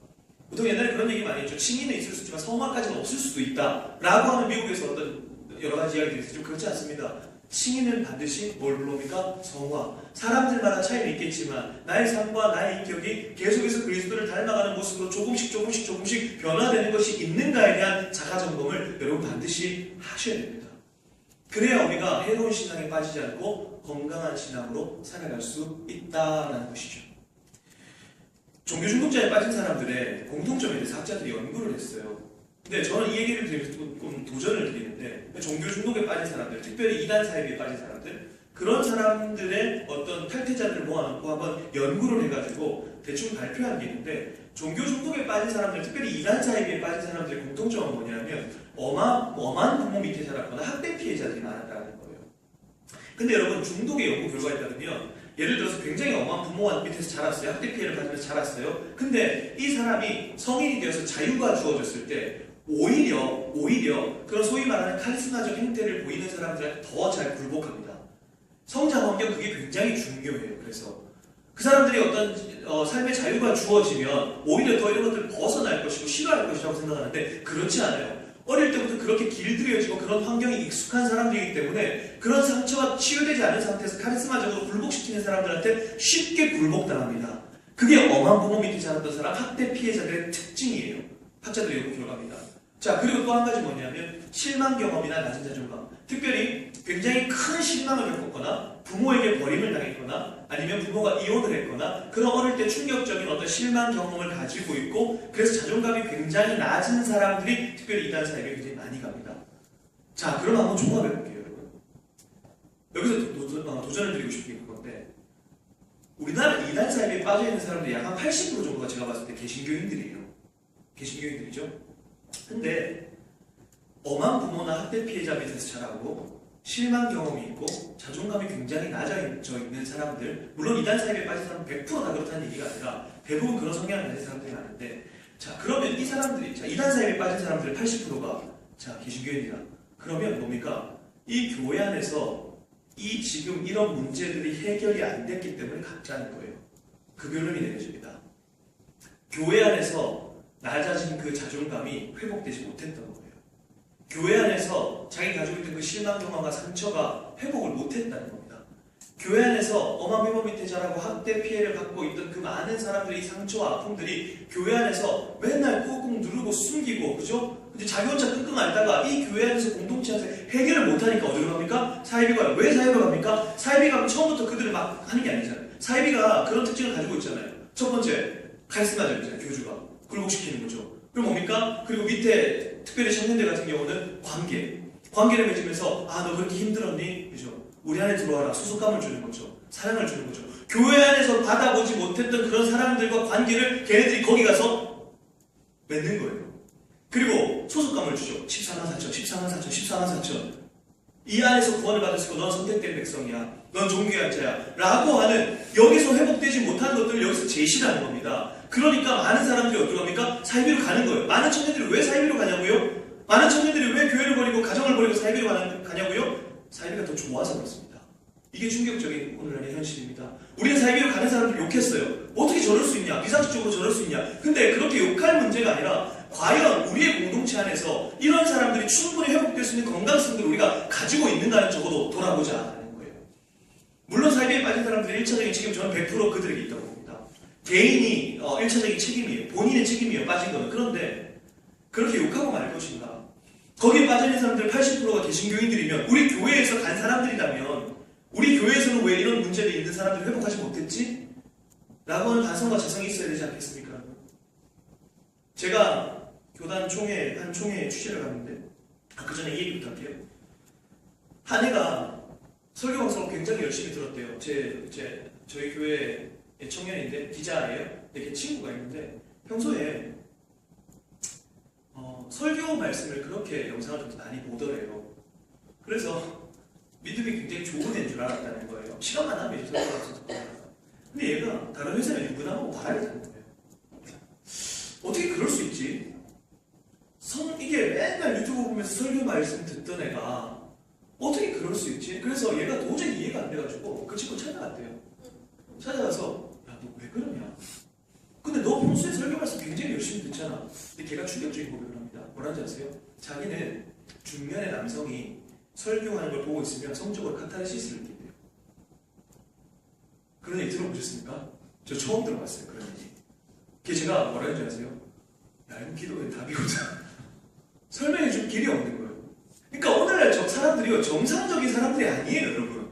보통 옛날에 그런 얘기 많이 했죠. 칭의는 있을 수 있지만 성화까지는 없을 수도 있다 라고 하는 미국에서 어떤 여러 가지 이야기들이 있어요. 그렇지 않습니다. 칭의는 반드시 뭘 불러옵니까? 성화. 사람들마다 차이는 있겠지만 나의 삶과 나의 인격이 계속해서 그리스도를 닮아가는 모습으로 조금씩 변화되는 것이 있는가에 대한 자가점검을 여러분 반드시 하셔야 됩니다. 그래야 우리가 해로운 신앙에 빠지지 않고 건강한 신앙으로 살아갈 수 있다는 것이죠. 종교 중독자에 빠진 사람들의 공통점에 대해서 학자들이 연구를 했어요. 근데 저는 이 얘기를 드리면서 조금 도전을 드리는데 종교 중독에 빠진 사람들, 특별히 이단 사이비에 빠진 사람들, 그런 사람들의 어떤 탈퇴자들을 모아놓고 한번 연구를 해가지고 대충 발표한 게 있는데 종교 중독에 빠진 사람들, 특별히 이단 사이비에 빠진 사람들의 공통점은 뭐냐면 엄한 부모 밑에 자랐거나 학대 피해자들이 많았다는 거예요. 근데 여러분 중독의 연구 결과에 따르면 예를 들어서 굉장히 엄한 부모 밑에서 자랐어요. 학대 피해를 받으면서 자랐어요. 근데 이 사람이 성인이 되어서 자유가 주어졌을 때 오히려 그런 소위 말하는 카리스마적 행태를 보이는 사람들한테 더 잘 굴복합니다. 성장 환경 그게 굉장히 중요해요. 그래서 그 사람들이 어떤 삶의 자유가 주어지면 오히려 더 이런 것들을 벗어날 것이고 싫어할 것이라고 생각하는데 그렇지 않아요. 어릴 때부터 그렇게 길들여지고 그런 환경이 익숙한 사람들이기 때문에 그런 상처가 치유되지 않은 상태에서 카리스마적으로 굴복시키는 사람들한테 쉽게 굴복당합니다. 그게 엄한 부모 밑에 자랐던 사람, 학대 피해자들의 특징이에요. 학자들의 연구 결과입니다. 자, 그리고 또 한 가지 뭐냐면 실망 경험이나 낮은 자존감. 특별히 굉장히 큰 실망을 겪었거나 부모에게 버림을 당했거나 아니면 부모가 이혼을 했거나 그런 어릴 때 충격적인 어떤 실망 경험을 가지고 있고 그래서 자존감이 굉장히 낮은 사람들이 특별히 이단 사이에 굉장히 많이 갑니다. 자, 그럼 한번 종합해 볼게요, 여러분. 여기서 도전을 드리고 싶은 게 그건데 우리나라 이단 사이에 빠져 있는 사람들이 약 한 80% 정도가 제가 봤을 때 개신교인들이에요. 개신교인들이죠. 근데 엄한 부모나 학대 피해자 밑에서 자라고 실망 경험이 있고 자존감이 굉장히 낮아져 있는 사람들, 물론 이단 사이에 빠진 사람은 100%다 그렇다는 얘기가 아니라 대부분 그런 성향을 가진 사람들이 많은데 자, 그러면 이 사람들이 이단 사이에 빠진 사람들의 80%가 개신교인이다. 그러면 뭡니까? 이 교회 안에서 이 지금 이런 문제들이 해결이 안 됐기 때문에 각자는 거예요. 그 결론이 내려집니다. 교회 안에서 낮아진 그 자존감이 회복되지 못했던 거예요. 교회 안에서 자기 가지고 있던 그 실망 경험과 상처가 회복을 못했다는 겁니다. 교회 안에서 엄한 부모 밑에 자라고 학대 피해를 받고 있던 그 많은 사람들의 상처와 아픔들이 교회 안에서 맨날 꾹꾹 누르고 숨기고, 그죠? 근데 자기 혼자 끙끙 앓다가 이 교회 안에서 공동체 안에서 해결을 못하니까 어디로 갑니까? 사이비가. 왜 사이비로 갑니까? 사이비가 처음부터 그들을 막 하는 게 아니잖아요. 사이비가 그런 특징을 가지고 있잖아요. 첫 번째, 카리스마적이잖아요. 교주가. 굴복시키는 거죠. 그럼 뭡니까? 그리고 밑에 특별히 청년들 같은 경우는 관계를 맺으면서 너 그렇게 힘들었니? 그죠? 우리 안에 들어와라. 소속감을 주는 거죠. 사랑을 주는 거죠. 교회 안에서 받아보지 못했던 그런 사람들과 관계를 걔네들이 거기 가서 맺는 거예요. 그리고 소속감을 주죠. 14만 4천. 이 안에서 구원을 받을 수 있고 넌 선택된 백성이야. 넌 존귀한 자야. 라고 하는 여기서 회복되지 못한 것들을 여기서 제시하는 겁니다. 그러니까 많은 사람들이 어디로 갑니까? 사이비로 가는 거예요. 많은 청년들이 왜 사이비로 가냐고요? 많은 청년들이 왜 교회를 버리고 가정을 버리고 사이비로 가냐고요? 사이비가 더 좋아서 그렇습니다. 이게 충격적인 오늘날의 현실입니다. 우리는 사이비로 가는 사람들 욕했어요. 어떻게 저럴 수 있냐? 비상식적으로 저럴 수 있냐? 근데 그렇게 욕할 문제가 아니라 과연 우리의 공동체 안에서 이런 사람들이 충분히 회복될 수 있는 건강성들을 우리가 가지고 있는가는 적어도 돌아보자 하는 거예요. 물론 사이비에 빠진 사람들의 1차적인 책임 저는 100% 그들에게 있다고 봅니다. 개인이 1차적인 책임이에요. 본인의 책임이에요. 빠진 거는. 그런데 그렇게 욕하고 말 것인가? 거기에 빠져있는 사람들 80%가 개신교인들이면 우리 교회에서 간 사람들이라면 우리 교회에서는 왜 이런 문제를 있는 사람들을 회복하지 못했지? 라고 하는 반성과 자성이 있어야 되지 않겠습니까? 제가 교단 총회, 한 총회에 취재를 갔는데, 그 전에 이 얘기부터 할게요. 한 애가 설교 방송을 굉장히 열심히 들었대요. 저희 교회 청년인데, 기자예요. 이렇게 친구가 있는데, 평소에 설교 말씀을 그렇게 영상을 통해서 많이 보더래요. 그래서 믿음이 굉장히 좋은 애인 줄 알았다는 거예요. 시간만 나면 이제 설교 방송 듣고 나니까. 근데 얘가 다른 회사에 유부남하고 말하겠다는 거예요. 어떻게 그럴 수 있지? 이게 맨날 유튜브 보면서 설교 말씀 듣던 애가 어떻게 그럴 수 있지? 그래서 얘가 도저히 이해가 안 돼가지고 그 친구 찾아갔대요. 찾아가서 야, 너 왜 그러냐? 근데 너 평소에 설교 말씀 굉장히 열심히 듣잖아. 근데 걔가 충격적인 고백을 합니다. 뭐라는지 아세요? 자기는 중년의 남성이 설교하는 걸 보고 있으면 성적으로 카타르시스를 느낀대요. 그런 얘기 들어보셨습니까? 저 처음 들어봤어요. 그런 얘기. 걔 제가 뭐라 했는지 아세요? 야, 이건 기도의 답이거든. 설명해줄 길이 없는 거예요. 그러니까 오늘날 사람들이요, 정상적인 사람들이 아니에요, 여러분.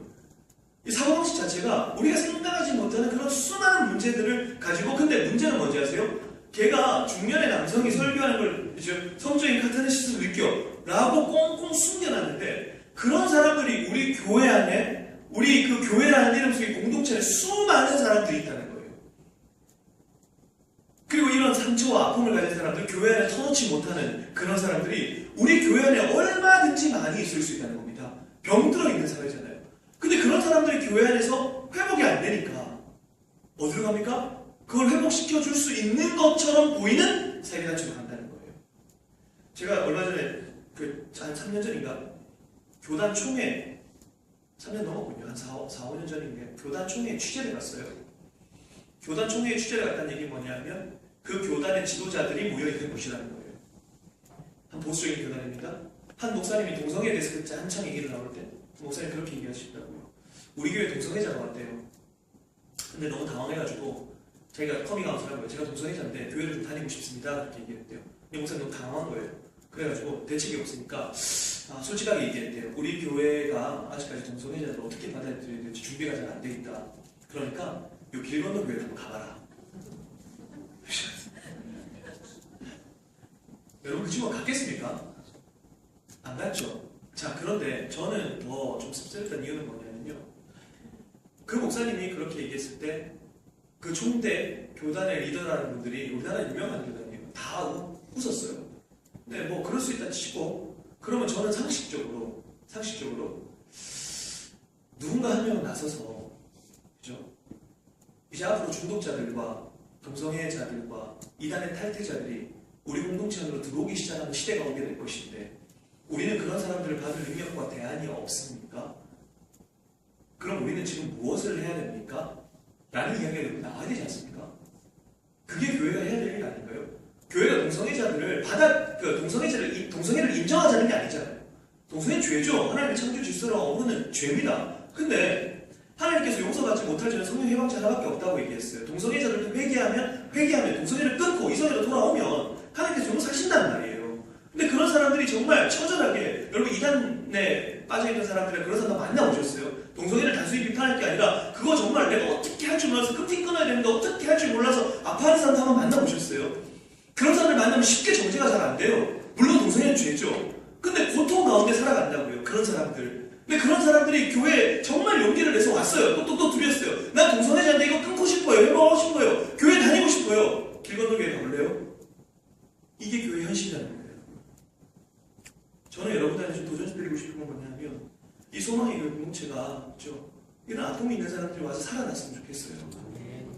이 사고방식 자체가 우리가 생각하지 못하는 그런 수많은 문제들을 가지고, 근데 문제는 뭔지 아세요? 걔가 중년의 남성이 설교하는 걸 이제 성적인 카타르시스를 느껴 라고 꽁꽁 숨겨놨는데, 그런 사람들이 우리 교회 안에, 우리 그 교회라는 이름 속의 공동체에 수많은 사람들이 있다는 거예요. 그리고 이런 상처와 아픔을 가진 사람들, 교회 안에 터놓지 못하는 그런 사람들이 우리 교회 안에 얼마든지 많이 있을 수 있다는 겁니다. 병들어 있는 사회잖아요. 근데 그런 사람들이 교회 안에서 회복이 안 되니까 어디로 갑니까? 그걸 회복시켜 줄 수 있는 것처럼 보이는 사회단체로 간다는 거예요. 제가 얼마 전에 한 3년 전인가 교단 총회, 3년 넘었군요. 한 4, 5년 전인데 교단 총회에 취재를 갔어요. 교단 총회에 취재를 갔다는 얘기 뭐냐면 그 교단의 지도자들이 모여있는 곳이라는 거예요. 한 보수적인 교단입니다. 한 목사님이 동성애에 대해서 그때 한창 얘기를 나올 때 목사님 그렇게 얘기하시더라고요. 우리 교회 동성애자가 왔대요. 근데 너무 당황해가지고 자기가 커밍아웃을 한 거예요. 제가 동성애자인데 교회를 좀 다니고 싶습니다. 그렇게 얘기했대요. 근데 목사님 너무 당황한 거예요. 그래가지고 대책이 없으니까 솔직하게 얘기했대요. 우리 교회가 아직까지 동성애자를 어떻게 받아들여야 될지 준비가 잘 안 돼 있다. 그러니까 요 길 건너 교회를 한번 가봐라. 여러분 그 친구가 갔겠습니까? 안 갔죠. 자, 그런데 저는 더 좀 씁쓸했던 이유는 뭐냐면요. 그 목사님이 그렇게 얘기했을 때 그 총대 교단의 리더라는 분들이 우리나라 유명한 교단이에요. 다 웃었어요. 근데 뭐 그럴 수 있다 치고, 그러면 저는 상식적으로 누군가 한 명은 나서서, 그죠? 이제 앞으로 중독자들과 동성애자들과 이단의 탈퇴자들이 우리 공동체 안으로 들어오기 시작하는 시대가 오게 될 것인데, 우리는 그런 사람들을 받을 능력과 대안이 없습니까? 그럼 우리는 지금 무엇을 해야 됩니까? 라는 이야기가 여기 나와야 되지 않습니까? 그게 교회가 해야 될 일 아닌가요? 교회가 동성애자들을 동성애를 인정하자는 게 아니잖아요. 동성애 죄죠. 하나님의 창조 질서를 어그는 죄입니다. 근데 하나님께서 용서받지 못할 죄는 성령 해방자 하나밖에 없다고 얘기했어요. 동성애자들도 회개하면 동성애를 끊고 이성애로 돌아오면 하나님께서 용서하신다는 말이에요. 근데 그런 사람들이 정말 처절하게, 여러분 이단에 빠져있는 사람들은 그런 사람 만나보셨어요? 동성애를 단순히 비판할 게 아니라 그거 정말 내가 어떻게 할 줄 몰라서 끊긴 끊어야 되는데 어떻게 할 줄 몰라서 아파하는 사람도 한번 만나보셨어요? 그런 사람을 만나면 쉽게 정죄가 잘 안 돼요. 물론 동성애는 죄죠. 근데 고통 가운데 살아간다고요. 그런 사람들. 근데 그런 사람들이 교회에 정말 용기를 내서 왔어요. 똑똑똑 드렸어요. 난 동성애자인데 이거 끊고 싶어요. 회복하고 싶어요. 교회 다니고 싶어요. 길 건너 교회 가볼래요? 이게 교회 현실이라는 거예요. 저는 여러분들한테 좀 도전드리고 싶은 건 뭐냐면, 이 소망의 공동체가, 그렇죠? 이런 아픔이 있는 사람들이 와서 살아났으면 좋겠어요.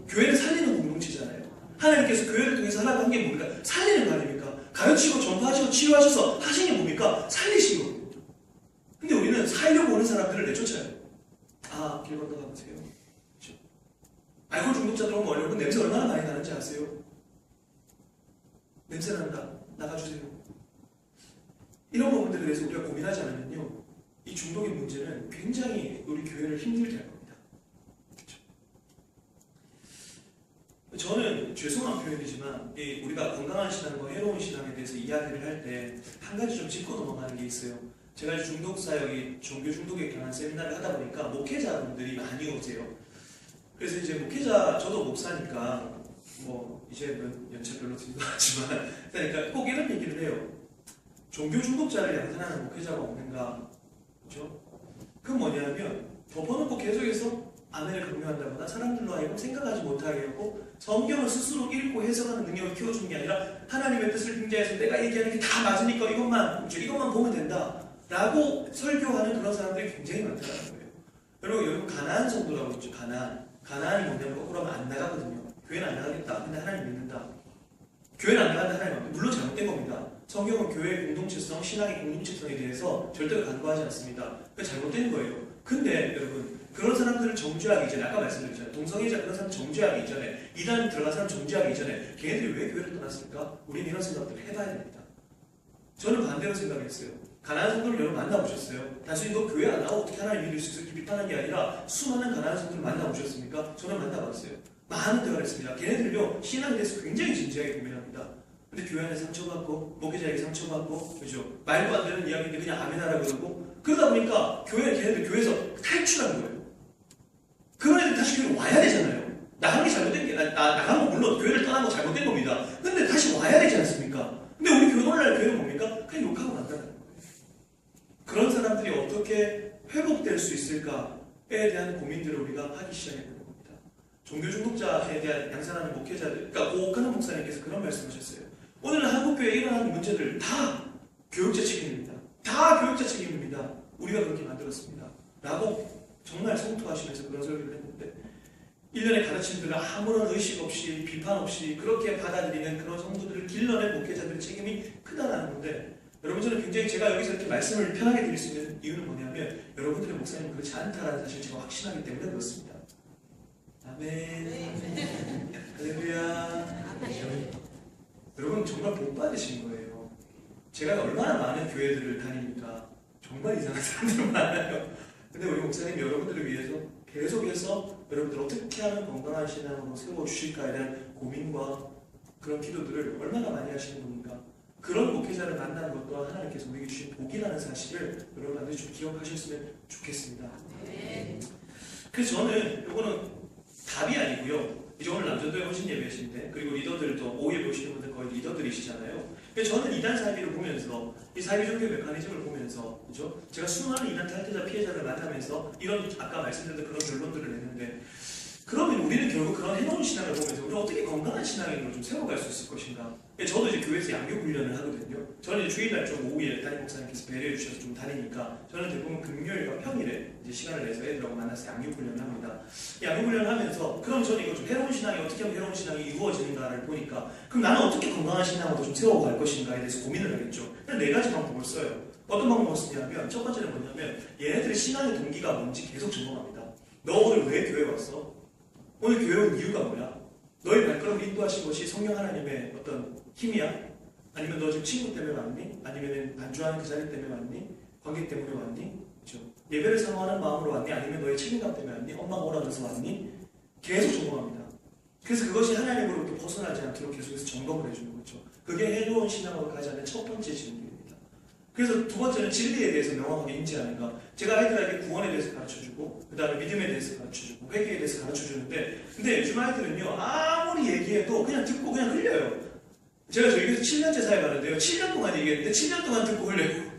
교회를 살리는 공동체잖아요. 하나님께서 교회를 통해서 하라고 한 게 뭡니까? 살리는 거 아닙니까? 가르치고 전파하시고 치유하셔서 하신 게 뭡니까? 살리신 거거든요. 근데 우리는 살려고 오는 사람들을 내쫓아요. 아, 길 건너가보세요. 그렇죠? 알코올 중독자들 오면 여러분 냄새 얼마나 많이 나는지 아세요? 냄새 난다. 나가주세요. 이런 부분들에 대해서 우리가 고민하지 않으면요, 이 중독의 문제는 굉장히 우리 교회를 힘들게 할 겁니다. 그렇죠? 저는 죄송한 표현이지만 우리가 건강한 신앙과 해로운 신앙에 대해서 이야기를 할 때 한 가지 좀 짚고 넘어가는 게 있어요. 제가 이제 중독사역이 종교 중독에 관한 세미나를 하다 보니까 목회자분들이 많이 오세요. 그래서 이제 목회자, 저도 목사니까 뭐 이제는 연차 별로 들도 하지만 그러니까 꼭 이런 얘기를 해요. 종교 중독자를 양산하는 목회자가 없는가? 그렇죠? 그건 뭐냐면 덮어놓고 계속해서 아멘을 강요한다거나 사람들로 하여금 생각하지 못하게 하고 성경을 스스로 읽고 해석하는 능력을 키워주는 게 아니라 하나님의 뜻을 빙자해서 내가 얘기하는 게 다 맞으니까 이것만 보면 된다 라고 설교하는 그런 사람들이 굉장히 많다는 거예요. 여러분 가나안 성도라고 있죠. 가나안이 뭐냐면 거꾸로 하면 안 나가거든요. 교회는 안 나가겠다. 근데 하나님 믿는다. 교회는 안 나간다. 하나님 믿는다. 물론 잘못된 겁니다. 성경은 교회의 공동체성, 신앙의 공동체성에 대해서 절대로 간과하지 않습니다. 그게 잘못된 거예요. 근데 여러분 그런 사람들을 정죄하기 이전에 아까 말씀드렸잖아요. 동성애자 그런 사람 정죄하기 이전에 이단 들어간 사람 정죄하기 이전에 걔네들이 왜 교회를 떠났을까? 우리는 이런 생각들을 해봐야 됩니다. 저는 반대로 생각했어요. 가난한 성도를 여러분 만나보셨어요? 단순히 너 교회 안 나오고 어떻게 하나님 믿을 수 있어? 이렇게 비판한 게 아니라 수많은 가난한 성도를 만나보셨습니까? 저는 만나봤어요. 많은 대화를 했습니다. 걔네들요 신앙에 대해서 굉장히 진지하게 고민합니다. 근데 교회 안에 상처받고 목회자에게 상처받고 그죠? 말도 안 되는 이야기인데 그냥 아멘하라 그러고 그러다 보니까 걔네들 교회에서 탈출한 거예요. 그런 애들 다시 교회로 와야 되잖아요. 나간 게 잘못된 게 나간 거 물론 교회를 떠난 거 잘못된 겁니다. 근데 다시 와야 되지 않습니까? 근데 우리 교회 오늘날 교회는 뭡니까? 그냥 욕하고 간다는 거예요. 그런 사람들이 어떻게 회복될 수 있을까에 대한 고민들을 우리가 하기 시작했던 겁니다. 종교 중독자에 대한 양산하는 목회자들, 그러니까 오카노 목사님께서 그런 말씀하셨어요. 오늘 한국교회에 일어나는 문제들 다 교육자 책임입니다. 다 교육자 책임입니다. 우리가 그렇게 만들었습니다. 라고 정말 성토하시면서 그런 설교를 했는데 1년의 가르침들을 아무런 의식 없이 비판 없이 그렇게 받아들이는 그런 성도들을 길러낸 목회자들의 책임이 크다라는 건데 여러분 저는 굉장히 제가 여기서 이렇게 말씀을 편하게 드릴 수 있는 이유는 뭐냐면 여러분들의 목사님은 그렇지 않다라는 사실을 제가 확신하기 때문에 그렇습니다. 아멘. 할렐루야. 여러분 정말 복 받으신 거예요. 제가 얼마나 많은 교회들을 다니니까 정말 이상한 사람들 많아요. 근데 우리 목사님 여러분들을 위해서 계속해서 여러분들 어떻게 하면 건강한 신앙으로 세워주실까에 대한 고민과 그런 기도들을 얼마나 많이 하시는 분인가. 그런 목회자를 만나는 것 또한 하나님께서 우리에게 주신 복이라는 사실을 여러분 반드시 좀 기억하셨으면 좋겠습니다. 그래서 저는 이거는 답이 아니고요. 이제 오늘 남전도에 오신 예배신데 그리고 리더들도 오후에 오시는 분들 거의 리더들이시잖아요. 저는 이단 사이비를 보면서 이 사이비 종교 메커니즘을 보면서 그죠? 제가 수많은 이단 탈퇴자 피해자를 만나면서 이런 아까 말씀드렸던 그런 결론들을 냈는데 그러면 우리는 결국 그런 해놓은 신앙을 보면서 우리가 어떻게 건강한 신앙으로 좀 세워갈 수 있을 것인가? 저도 이제 교회에서 양육 훈련을 하거든요. 저는 이제 주일날 좀 오후에 담임 목사님께서 배려해 주셔서 좀 다니니까 저는 대부분 금요일과 평일에 이제 시간을 내서 애들하고 만나서 양육 훈련을 합니다. 양육 훈련을 하면서 그럼 저는 이거 좀 해로운 신앙이 어떻게 하면 해로운 신앙이 이루어지는가를 보니까 그럼 나는 어떻게 건강한 신앙으로 좀 세워갈 것인가에 대해서 고민을 하겠죠. 그래서 4가지 방법을 써요. 어떤 방법을 쓰냐면 첫 번째는 뭐냐면 얘네들의 신앙의 동기가 뭔지 계속 점검합니다. 너 오늘 왜 교회 왔어? 오늘 교회 온 이유가 뭐야? 너의 발걸음을 인도하신 것이 성령 하나님의 어떤 힘이야? 아니면 너 지금 친구 때문에 왔니? 아니면 반주하는 그 자리 때문에 왔니? 관객 때문에 왔니? 그렇죠? 예배를 사모하는 마음으로 왔니? 아니면 너의 책임감 때문에 왔니? 엄마가 오라 그래서 왔니? 계속 점검합니다. 그래서 그것이 하나님으로부터 벗어나지 않도록 계속해서 점검을 해주는 거죠. 그게 해로운 신앙으로 가지 않는 첫 번째 질문입니다. 그래서 두 번째는 진리에 대해서 명확하게 인지하는 것. 제가 아이들에게 구원에 대해서 가르쳐주고 그 다음에 믿음에 대해서 가르쳐주고 회개에 대해서 가르쳐주는데 근데 요즘 아이들은요 아무리 얘기해도 그냥 듣고 그냥 흘려요. 제가 저희에서 7년째 사역하는데요 7년 동안 얘기했는데 7년 동안 듣고 흘려요.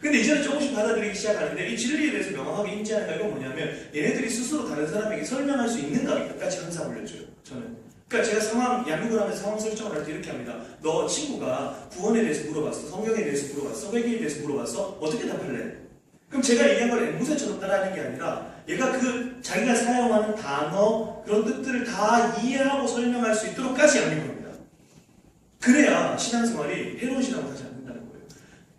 근데 이제는 조금씩 받아들이기 시작하는데 이 진리에 대해서 명확하게 인지하는 건 뭐냐면 얘네들이 스스로 다른 사람에게 설명할 수 있는가까지 항상 올려줘요. 저는. 그러니까 제가 양육을 하면서 상황 설정을 할 때 이렇게 합니다. 너 친구가 구원에 대해서 물어봤어. 성경에 대해서 물어봤어. 회개에 대해서 물어봤어. 어떻게 답할래? 그럼 제가 얘기한 걸 앵무새처럼 따라하는 게 아니라 얘가 자기가 사용하는 단어 그런 뜻들을 다 이해하고 설명할 수 있도록까지 양육을 합니다. 그래야 신앙생활이 해로운 신앙을 하지 않는다는 거예요.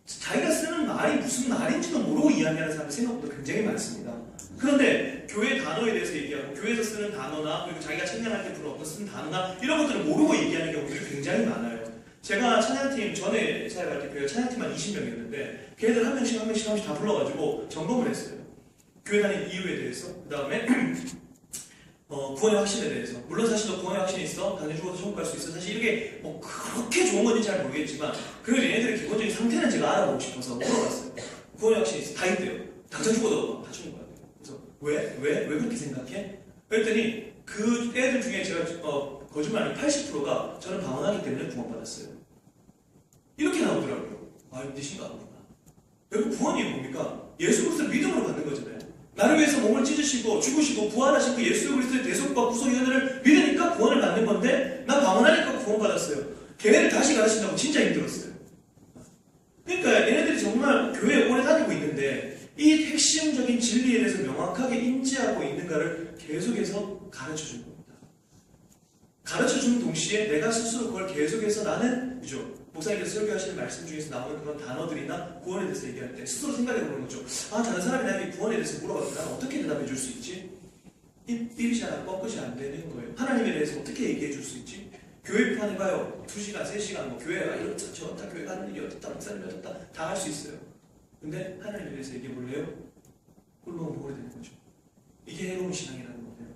자기가 쓰는 말이 무슨 말인지도 모르고 이야기하는 사람이 생각보다 굉장히 많습니다. 그런데 교회 단어에 대해서 얘기하고 교회에서 쓰는 단어나 그리고 자기가 찬양할 때 부르는 쓰는 단어나 이런 것들을 모르고 얘기하는 경우들이 굉장히 많아요. 제가 찬양팀 전에 사역할 때 교회 찬양팀만 20명이었는데 걔들 한 명씩 다 불러가지고 점검을 했어요. 교회 다닌 이유에 대해서 그 다음에 구원의 확신에 대해서 물론 사실 너 구원의 확신이 있어? 당연히 죽어서 천국 갈 수 있어? 사실 이게 그렇게 좋은 건지 잘 모르겠지만 그래도 얘네들의 기본적인 상태는 제가 알아보고 싶어서 물어봤어요. 구원의 확신이 있어. 다 있대요. 당장 죽어도 다 죽는 거 같아요. 그래서 왜 그렇게 생각해? 그랬더니 그 애들 중에 제가 거짓말 아닌 80%가 저는 방언하기 때문에 구원받았어요. 이렇게 나오더라고요. 아, 이거 심각하구나. 여러분, 구원이 뭡니까? 예수 그리스도를 믿음으로 받는 거잖아요. 나를 위해서 몸을 찢으시고 죽으시고 부활하신 그 예수 그리스도의 대속과 구속의 은혜를 믿으니까 구원을 받는 건데, 난 방언하니까 구원받았어요. 걔네를 다시 가르친다고 진짜 힘들었어요. 그러니까 얘네들이 정말 교회에 오래 다니고 있는데 이 핵심적인 진리에 대해서 명확하게 인지하고 있는가를 계속해서 가르쳐주는 겁니다. 가르쳐주는 동시에 내가 스스로 그걸 계속해서 나는, 그죠? 목사님께서 설교하시는 말씀 중에서 나오는 그런 단어들이나 구원에 대해서 얘기할 때 스스로 생각해보는 거죠. 아, 다른 사람이 나에게 구원에 대해서 물어봤을 때 나는 어떻게 대답해 줄 수 있지? 입이 잘 안 뻗것이 안 되는 거예요. 하나님에 대해서 어떻게 얘기해 줄 수 있지? 교회 비판 해봐요. 2시간, 3시간, 뭐 교회가 이렇다 저렇다, 교회가 하는 일이 어떻다, 목사님이 어떻다, 다 할 수 있어요. 근데 하나님에 대해서 얘기해 볼래요? 꿀먹은 보게 되는 거죠. 이게 해로운 신앙이라는 거예요.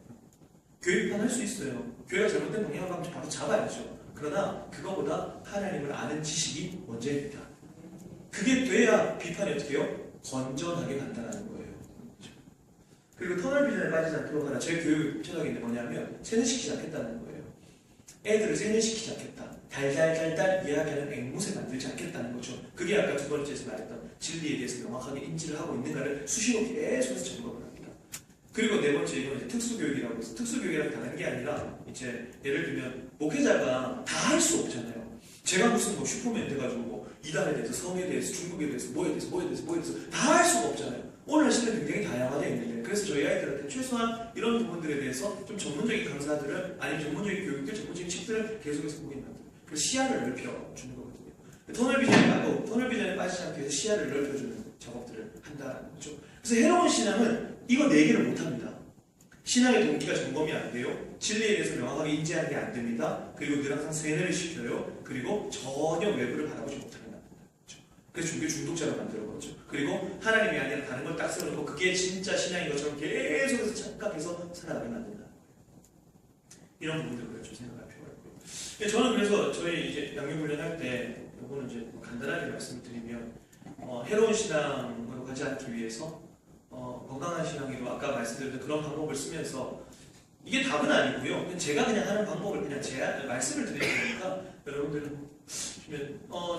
교회 비판 할 수 있어요. 교회가 잘못된 방향을 가면 바로 잡아야죠. 그러나 그거보다 하나님을 아는 지식이 먼저입니다. 그게 돼야 비판이 어떻게 해요? 건전하게 간다는 거예요. 그리고 터널 비전에 빠지지 않도록 하라. 제 교육 철학이 뭐냐면 세뇌시키지 않겠다는 거예요. 애들을 세뇌시키지 않겠다. 달달달달 이야기하는 앵무새 만들지 않겠다는 거죠. 그게 아까 두 번째에서 말했던 진리에 대해서 명확하게 인지를 하고 있는가를 수시로 계속해서 점검을 합니다. 그리고 네 번째, 이건 이제 특수교육이라고 해서, 특수교육이랑 다른 게 아니라 이제 예를 들면 목회자가 다 할 수 없잖아요. 제가 무슨 뭐 슈퍼맨 돼가지고 뭐 이단에 대해서, 성에 대해서, 중국에 대해서, 뭐에 대해서 다 할 수가 없잖아요. 오늘 시대는 굉장히 다양하게 있는데, 그래서 저희 아이들한테 최소한 이런 부분들에 대해서 좀 전문적인 강사들을, 아니면 전문적인 교육들, 전문적인 책들을 계속해서 보게 만들어요. 그래서 시야를 넓혀주는 거거든요. 터널 비전에 빠지지 않기 위해서 시야를 넓혀주는 작업들을 한다는 거죠. 그래서 해로운 신앙은 이거 4개를 못합니다. 신앙의 동기가 점검이 안 돼요. 진리에 대해서 명확하게 인지하는 게 안 됩니다. 그리고 늘 항상 세뇌를 시켜요. 그리고 전혀 외부를 바라보지 못하게 만든다. 그렇죠? 그래서 종교 중독자로 만들어버리죠. 그리고 하나님이 아니라 다른 걸 딱 세워놓고 그게 진짜 신앙인 것처럼 계속해서 착각해서 살아가게 만든다. 이런 부분들을 좀 생각할 필요가 있고요. 저는 그래서 저희 이제 양육훈련 할 때, 이거는 이제 간단하게 말씀을 드리면, 해로운 신앙으로 가지 않기 위해서 건강한 신앙으로 아까 말씀드렸던 그런 방법을 쓰면서, 이게 답은 아니고요. 제가 그냥 하는 방법을 그냥 말씀을 드리니까 여러분들은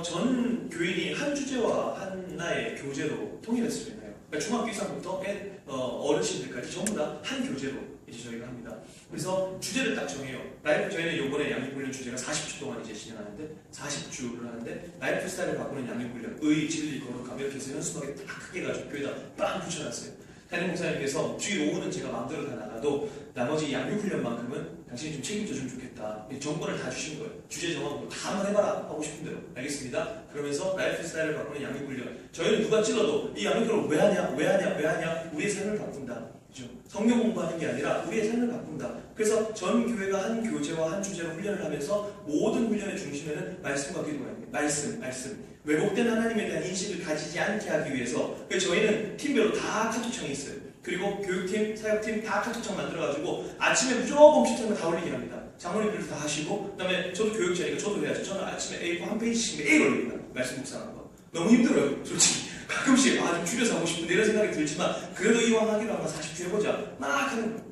전 교인이 한 주제와 하나의 교재로 통일했을 때나요. 그러니까 중학교 이상부터 어르신들까지 전부 다 한 교재로 이제 저희가 합니다. 그래서 주제를 딱 정해요. 저희는 이번에 양육훈련 주제가 40주 동안 이제 진행하는데 40주를 하는데 라이프 스타일을 바꾸는 양육훈련, 의, 진리, 거룩함 이렇게 해서 현수막에 딱 크게 가지고 교회에다 빵 붙여놨어요. 담임 목사님께서 주일 오후는 제가 마음대로 다 나가도 나머지 양육훈련만큼은 당신이 좀 책임져주면 좋겠다. 정권을 다 주신 거예요. 주제 정하고 다 한번 해봐라 하고 싶은 대로. 알겠습니다. 그러면서 라이프 스타일을 바꾸는 양육훈련. 저희는 누가 찔러도 이 양육훈련을 왜 하냐 우리의 삶을 바꾼다. 그렇죠? 성경 공부하는 게 아니라 우리의 삶을 바꾼다. 그래서 전 교회가 한 교재와 한 주제로 훈련을 하면서 모든 훈련의 중심에는 말씀과 기도가 있는 거예요. 말씀. 왜곡된 하나님에 대한 인식을 가지지 않게 하기 위해서. 그래서 저희는 팀별로 다 카톡창이 있어요. 그리고 교육팀, 사역팀 다 카톡창 만들어가지고 아침에 무조건 컴퓨터에 다 올리게 합니다. 장모님들도 다 하시고, 그 다음에 저도 교육자니까 저도 해야죠. 저는 아침에 A4 한 페이지씩 매일 올립니다. 말씀 묵상하는 거. 너무 힘들어요, 솔직히. 가끔씩 좀 줄여서 하고 싶은데 이런 생각이 들지만, 그래도 이왕 하기로 한번 40주 해보자. 막 하는 거예요.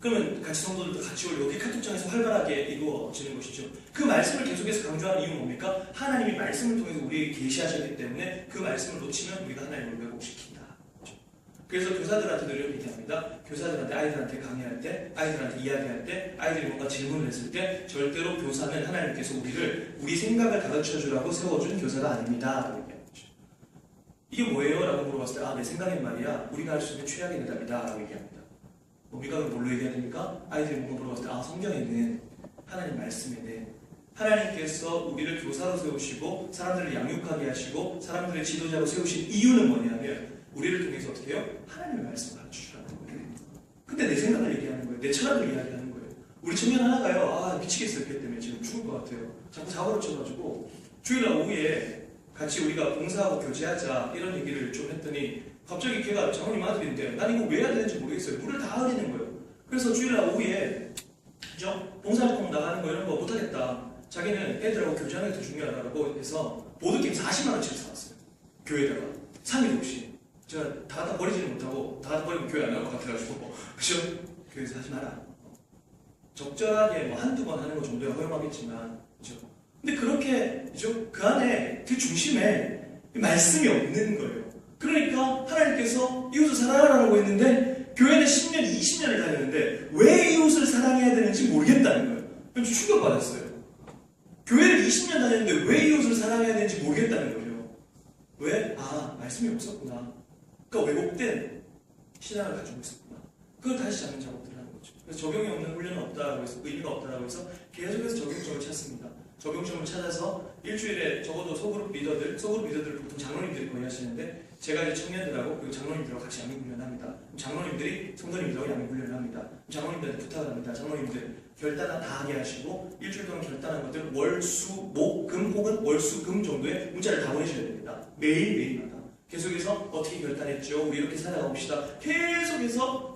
그러면 같이 성도들도 같이 올리고 그 카톡창에서 활발하게 이루어지는 것이죠. 그 말씀을 계속해서 강조하는 이유는 뭡니까? 하나님이 말씀을 통해서 우리에게 계시하셨기 때문에 그 말씀을 놓치면 우리가 하나님을 왜곡시킨다. 그렇죠? 그래서 교사들한테 늘 얘기합니다. 교사들한테 아이들한테 강의할 때, 아이들한테 이야기할 때, 아이들이 뭔가 질문을 했을 때 절대로 교사는 하나님께서 우리 생각을 가르쳐주라고 세워준 교사가 아닙니다. 이게 뭐예요? 라고 물어봤을 때 내 생각엔 말이야 우리가 할 수 있는 최악의 대답이다 라고 얘기합니다. 우리가 뭘로 얘기해야 됩니까? 아이들이 뭔가 물어봤을 때 성경에는 하나님 말씀에는 하나님께서 우리를 교사로 세우시고 사람들을 양육하게 하시고 사람들의 지도자로 세우신 이유는 뭐냐면 우리를 통해서 어떻게 해요? 하나님의 말씀을 가르쳐주라는 거예요. 근데 내 생각을 얘기하는 거예요. 내 철학을 이야기하는 거예요. 우리 청년 하나가요. 미치겠어요. 걔 때문에 지금 죽을 것 같아요. 자꾸 사고를 쳐가지고 주일날 오후에 같이 우리가 봉사하고 교제하자 이런 얘기를 좀 했더니 갑자기 걔가 장모님 아들인데 난 이거 왜 해야 되는지 모르겠어요. 물을 다 흘리는 거예요. 그래서 주일날 오후에 봉사활동 나가는 거 이런 거 못하겠다. 자기는 애들하고 교제하는 게 더 중요하다고 해서 보드게임 40만 원치를 사왔어요. 교회에다가 상의도 없이 제가 다 갖다 버리지는 못하고 다 갖다 버리면 교회 안 나올 것 같아가지고 그죠? 교회에서 하지 마라. 적절하게 뭐 한두 번 하는 거 정도야 허용하겠지만 그죠? 근데 그렇게 그죠? 그 안에 그 중심에 말씀이 없는 거예요. 그러니까 하나님께서 이웃을 사랑하라고 했는데 교회는 10년, 20년을 다녔는데 왜 이웃을 사랑해야 되는지 모르겠다는 거예요. 좀 충격받았어요. 교회를 20년 다녔는데 왜 이웃을 사랑해야 되는지 모르겠다는 거예요. 왜? 아, 말씀이 없었구나. 그러니까 왜곡된 신앙을 가지고 있었구나. 그걸 다시 잡는 작업들을 하는 거죠. 그래서 적용이 없는 훈련은 없다라고 해서 의미가 없다라고 해서 계속해서 적용점을 찾습니다. 적용점을 찾아서 일주일에 적어도 소그룹 리더들 보통 장로님들이 거의 하시는데 제가 이제 청년들하고 그리고 장로님들하고 같이 양육훈련합니다. 장로님들이 성도님들하고 양육훈련을 합니다. 장로님들한테 부탁을 합니다. 장로님들 결단을 다 하게 하시고 일주일 동안 결단한 것들 월, 수, 목, 금 혹은 월, 수, 금 정도의 문자를 다 보내셔야 됩니다. 매일마다. 계속해서 어떻게 결단했죠? 우리 이렇게 살아가 봅시다. 계속해서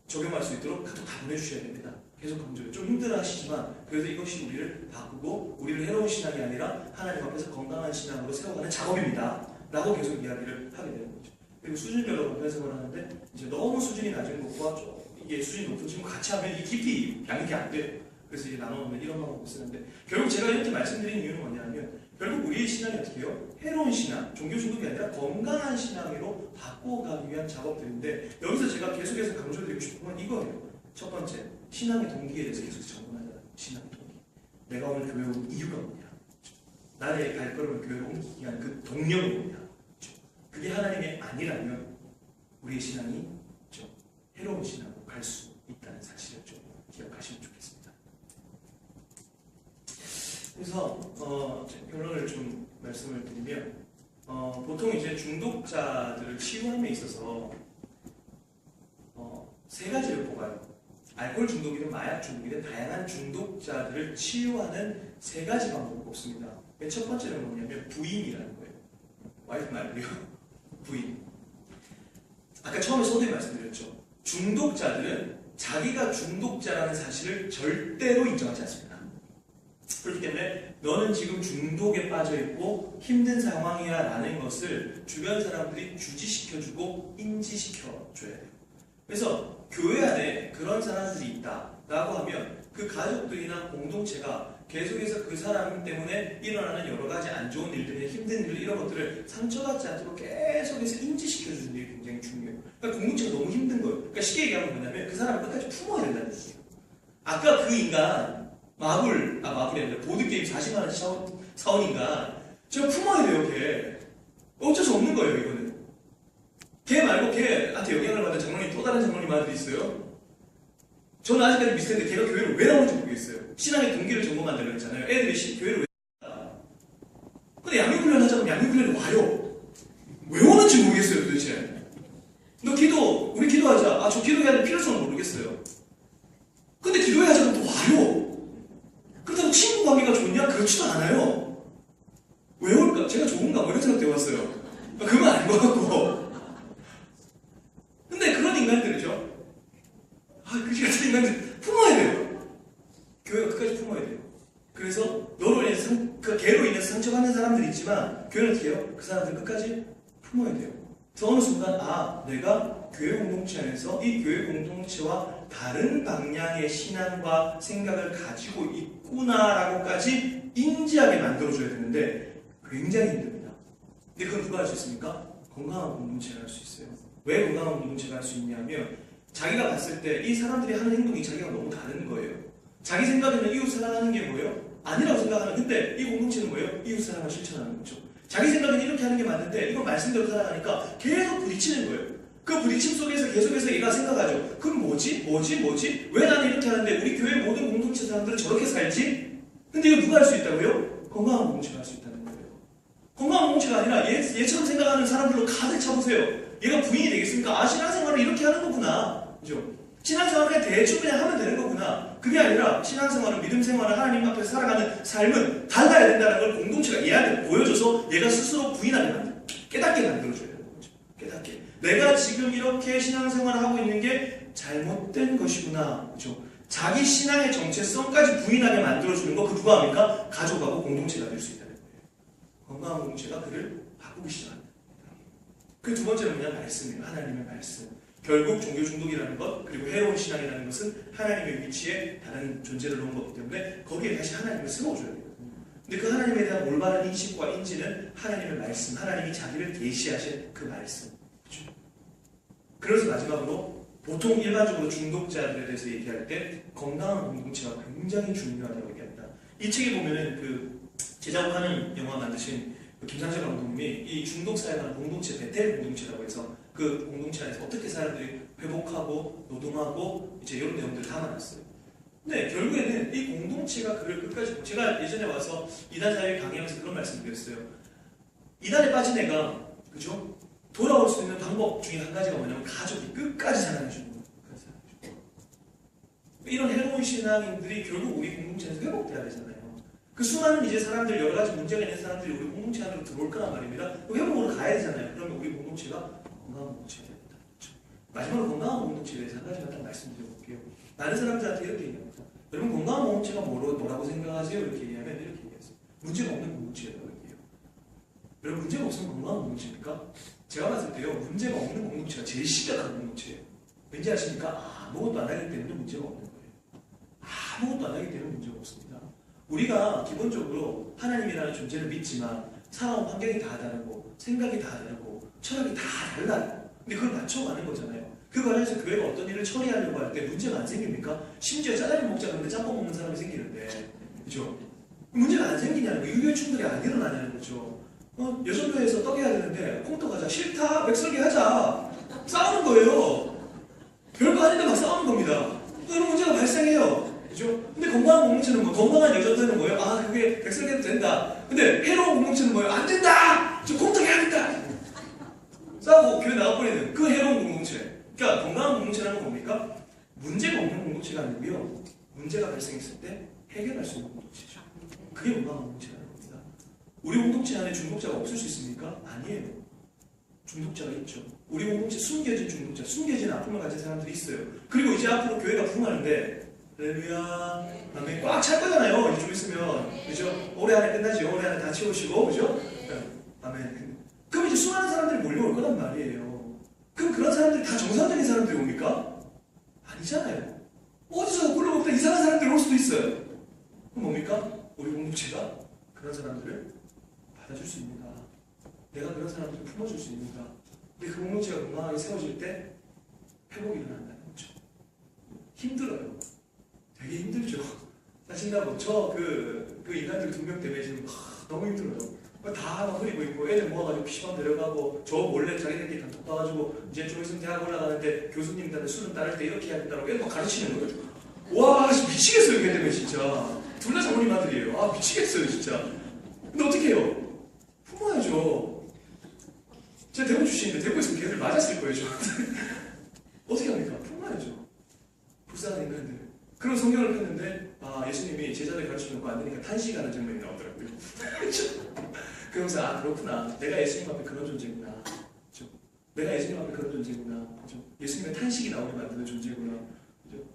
적용할 수 있도록 카톡 다 보내주셔야 됩니다. 계속 강조해요. 좀 힘들어 하시지만 그래도 이것이 우리를 바꾸고 우리를 해로운 신앙이 아니라 하나님 앞에서 건강한 신앙으로 세워가는 작업입니다. 라고 계속 이야기를 하게 되는 거죠. 그리고 수준별로 해석을 하는데 이제 너무 수준이 낮은 것과 좀 이게 수준이 높은 친구 같이 하면 이 깊이 양육이 안 돼요. 그래서 이제 나눠놓으면 이런 방법을 쓰는데 결국 제가 이렇게 말씀드린 이유는 뭐냐면 결국 우리의 신앙이 어떻게 해요? 해로운 신앙, 종교 중독이 아니라 건강한 신앙으로 바꿔가기 위한 작업들인데 여기서 제가 계속해서 강조드리고 싶은 건 이거예요. 첫 번째, 신앙의 동기에 대해서 계속 점검하자. 신앙의 동기. 내가 오늘 교회 온 이유가 뭐냐? 나의 발걸음을 교회로 옮기기 위한 그 동력이 뭐냐? 그게 하나님이 아니라면 우리의 신앙이 해로운 신앙으로 갈 수 있다는 사실을 좀 기억하시면 좋겠습니다. 그래서 결론을 좀 말씀을 드리면 보통 이제 중독자들을 치유함에 있어서 세 가지를 뽑아요. 알코올 중독이든 마약 중독이든 다양한 중독자들을 치유하는 세 가지 방법을 뽑습니다. 첫 번째는 뭐냐면 부인이라는 거예요. 와이프 말고요. 부인. 아까 처음에 서두에 말씀드렸죠. 중독자들은 자기가 중독자라는 사실을 절대로 인정하지 않습니다. 그렇기 때문에 너는 지금 중독에 빠져있고 힘든 상황이야 라는 것을 주변 사람들이 주지시켜주고 인지시켜줘야 돼요. 그래서 교회 안에 그런 사람들이 있다라고 하면 그 가족들이나 공동체가 계속해서 그 사람 때문에 일어나는 여러 가지 안 좋은 일들이나 힘든 일 이런 것들을 상처받지 않도록 계속해서 인지시켜주는 일이 굉장히 중요해요. 그러니까 공동체가 너무 힘든 거예요. 그러니까 쉽게 얘기하면 뭐냐면 그 사람을 끝까지 품어야 된다는 얘기예요. 아까 그 인간 마블이 아니라 보드게임 40만원 사온 인간 제가 품어야 돼요. 걔 어쩔 수 없는 거예요. 이거는 걔 말고 걔한테 영향을 받은 장로님 또 다른 장로님 아들이 있어요. 저는 아직까지 미스터인데 걔가 교회를 왜 나오는지 모르겠어요. 신앙의 동기를 점검한다고 했잖아요. 애들이 교회를 왜 나와? 근데 양육훈련 하자면 양육훈련이 와요. 왜 오는지 모르겠어요 도대체. 우리 기도하자. 저 기도해야 될 필요성은 모르겠어요. 근데 기도해야 하자면 또 와요. 그렇다고 친구 관계가 좋냐? 그렇지도 않아요. 왜 올까? 제가 좋은가? 뭐 이런 생각 되어왔어요. 그건 아닌 것 같고. 근데 그런 인간들이죠. 그렇게 같은 인간들 품어야 돼요. 교회가 끝까지 품어야 돼요. 그래서 너로 인해서 걔로 인해서 상처받는 사람들이 있지만 교회는 어떻게 해요? 그 사람들 끝까지 품어야 돼요. 그래서 어느 순간 내가 교회 공동체 안에서 이 교회 공동체와 다른 방향의 신앙과 생각을 가지고 있구나라고까지 인지하게 만들어줘야 되는데 굉장히 힘듭니다. 근데 그건 누가 할 수 있습니까? 건강한 공동체가 할 수 있어요. 왜 건강한 공동체가 할 수 있냐면 자기가 봤을 때 이 사람들이 하는 행동이 자기가 너무 다른 거예요. 자기 생각에는 이웃 사랑하는 게 뭐예요? 아니라고 생각하는. 근데 이 공동체는 뭐예요? 이웃 사랑을 실천하는 거죠. 자기 생각에는 이렇게 하는 게 맞는데 이건 말씀대로 살아가니까 계속 부딪히는 거예요. 그 부딪힘 속에서 계속해서 얘가 생각하죠. 그럼 뭐지? 왜 나는 이렇게 하는데 우리 교회 모든 공동체 사람들은 저렇게 살지? 근데 이거 누가 할 수 있다고요? 건강한 공동체가 할 수 있다는 거예요. 건강한 공동체가 아니라 얘처럼 생각하는 사람들로 가득 차보세요. 얘가 부인이 되겠습니까? 신앙생활을 이렇게 하는 거구나. 그죠? 신앙생활을 그냥 대충 그냥 하면 되는 거구나. 그게 아니라 신앙생활은 믿음 생활은 하나님 앞에서 살아가는 삶은 달라야 된다는 걸 공동체가 얘한테 보여줘서 얘가 스스로 부인하게 깨닫게 만들어줘야 되는 거죠. 깨닫게. 내가 지금 이렇게 신앙생활을 하고 있는 게 잘못된 것이구나. 그죠? 자기 신앙의 정체성까지 부인하게 만들어주는 거, 그 누가 합니까? 가족하고 공동체가 될 수 있다는 거예요. 건강한 공동체가 그를 바꾸기 시작합니다. 그 두 번째는 뭐냐? 말씀이에요. 하나님의 말씀. 결국 종교 중독이라는 것, 그리고 해로운 신앙이라는 것은 하나님의 위치에 다른 존재를 놓은 거기 때문에 거기에 다시 하나님을 세워줘야 돼요. 근데 그 하나님에 대한 올바른 인식과 인지는 하나님의 말씀, 하나님이 자기를 계시하신 그 말씀. 그렇죠? 그래서 마지막으로 보통 일반적으로 중독자들에 대해서 얘기할 때 건강한 공동체가 굉장히 중요하다고 얘기합니다. 이 책에 보면은 그 제작하는 영화 만드신 김상철 감독님이 이 중독 사회라는 공동체, 베텔 공동체라고 해서 그 공동체 안에서 어떻게 사람들이 회복하고 노동하고 이제 이런 내용들을 담아놨어요. 근데 결국에는 이 공동체가 그를 끝까지, 제가 예전에 와서 이단 사회 강의하면서 그런 말씀드렸어요. 이단에 빠진 애가, 그죠? 돌아올 수 있는 방법 중에 한 가지가 뭐냐면 가족이 끝까지 사랑해주는 거예요. 이런 해로운 신앙인들이 결국 우리 공동체에서 회복돼야 되잖아요. 그 수많은 이제 사람들, 여러 가지 문제가 있는 사람들이 우리 공동체 안으로 들어올 거란 말입니다. 회복으로 가야 되잖아요. 그러면 우리 공동체가 건강한 공동체가 됩니다. 그렇죠? 마지막으로 건강한 공동체에 대해서 한 가지만 딱 말씀드려볼게요. 많은 사람들한테 이렇게 얘기합니다. 여러분 건강한 공동체가 뭐라고 생각하세요? 이렇게 얘기하면 이렇게 얘기했어요. 문제가 없는 공동체라고 얘기해요. 여러분 문제가 없으면 건강한 공동체입니까? 제가 봤을 때요. 문제가 없는 공동체가 제일 심각한 공동체예요. 왠지 아십니까? 아무것도 안 하기 때문에 문제가 없는 거예요. 아무것도 안 하기 때문에 문제가 없습니다. 우리가 기본적으로 하나님이라는 존재를 믿지만 살아온 환경이 다 다르고 생각이 다 다르고 철학이 다 달라요. 근데 그걸 맞춰가는 거잖아요. 그 과정에서 교회가 어떤 일을 처리하려고 할 때 문제가 안 생깁니까? 심지어 짜장면 먹자 그러는데 짬뽕 먹는 사람이 생기는데, 그죠? 문제가 안 생기냐는 거, 유교 충돌이 안 일어나냐는 거죠. 여전도에서 떡 해야 되는데 콩떡 하자, 싫다, 백설기 하자, 싸우는 거예요. 별거 아닌데 막 싸우는 겁니다. 이런 문제가 발생해요. 그죠? 근데 건강한 공동체는 뭐, 건강한 여전도는 뭐예요? 아, 그게 백설기도 된다. 근데 해로운 공동체는 뭐예요? 안 된다! 저 콩떡 해야겠다! 싸우고 교회 나가버리는 그 해로운 공동체. 그러니까 건강한 공동체라는 건 뭡니까? 문제가 없는 공동체가 아니고요. 문제가 발생했을 때 해결할 수 있는 공동체죠. 그게 건강한 공동체라는 겁니다. 우리 공동체 안에 중독자가 없을 수 있습니까? 아니에요. 중독자가 있죠. 우리 공동체 숨겨진 중독자, 숨겨진 아픔을 가진 사람들이 있어요. 그리고 이제 앞으로 교회가 부흥하는데 할렐루야, 아멘. 꽉 찰 거잖아요. 이제 좀 있으면, 그죠? 올해 안에 끝나죠. 올해 안에 다 채우시고, 그죠? 아멘. 그럼 이제 수많은 사람들이 몰려올 거란 말이에요. 그럼 그런 사람들이 다 정상적인 사람들이 옵니까? 아니잖아요. 어디서 굴러먹다 이상한 사람들이 올 수도 있어요. 그럼 뭡니까? 우리 공동체가 그런 사람들을 받아줄 수 있는가? 내가 그런 사람들을 품어줄 수 있는가? 근데 그 공동체가 건강하게 세워질 때 회복이 일어난다는 거죠. 힘들어요. 되게 힘들죠. 짜증나고 그 인간들 2명 때문에 지금 너무 힘들어요. 다 흐리고 있고 애들 모아가지고 PC방 데려가고 저 몰래 자기들끼리 단톡 봐가지고 이제 좀 있으면 대학 올라가는데 교수님들한테 수능 따를 때 이렇게 해야 된다고 애들 막 가르치는 거예요. 와 미치겠어요. 걔 때문에 진짜. 둘 다 장모님 아들이에요. 아 미치겠어요 진짜. 근데 어떻게 해요? 품어야죠. 제가 대구 출신인데 대구에서 걔들 맞았을 거예요 저한테. 어떻게 합니까? 품어야죠. 불쌍한 인간들. 그런 성경을 폈는데 예수님이 제자들 가르치는 안 되니까 탄식하는 장면이 나오더라고요. 그러면서 그렇구나. 내가 예수님 앞에 그런 존재구나. 그렇죠? 내가 예수님 앞에 그런 존재구나. 그렇죠? 예수님의 탄식이 나오게 만드는 존재구나. 그렇죠?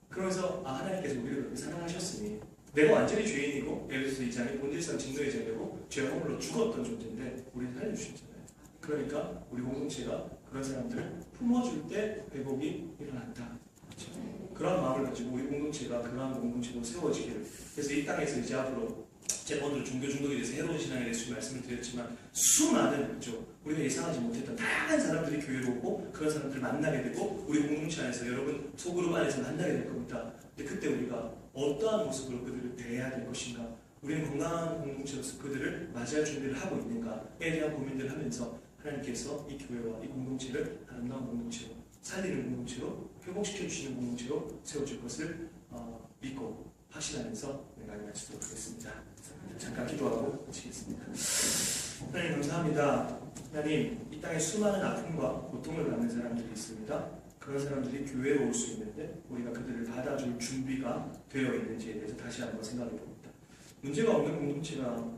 그러면서 하나님께서 우리를 그렇게 사랑하셨으니 내가 완전히 죄인이고 에베소서 2장에 본질상 진노의 자녀고 죄 허물로 죽었던 존재인데 우리를 살려주셨잖아요. 그러니까 우리 공동체가 그런 사람들을 품어줄 때 회복이 일어난다. 그렇죠? 그런 마음을 가지고 우리 공동체가 그러한 공동체로 세워지기를. 그래서 이 땅에서 이제 앞으로 제가 오늘 종교 중독에 대해서 해로운 신앙에 대해서 말씀을 드렸지만 수많은 그렇죠? 우리가 예상하지 못했던 다양한 사람들이 교회로 오고 그런 사람들을 만나게 되고 우리 공동체 안에서 여러분 소그룹 안에서 만나게 될 겁니다. 근데 그때 우리가 어떠한 모습으로 그들을 대해야 될 것인가, 우리는 건강한 공동체로서 그들을 맞이할 준비를 하고 있는가에 대한 고민들을 하면서 하나님께서 이 교회와 이 공동체를 아름다운 공동체로, 살리는 공동체로, 회복시켜 주시는 공동체로 세워줄 것을 믿고 확신하면서 강의 마치도록 하겠습니다. 잠깐 기도하고 마치겠습니다. 하나님 감사합니다. 하나님, 이 땅에 수많은 아픔과 고통을 받는 사람들이 있습니다. 그런 사람들이 교회로 올 수 있는데 우리가 그들을 받아줄 준비가 되어 있는지에 대해서 다시 한번 생각해 봅니다. 문제가 없는 공동체가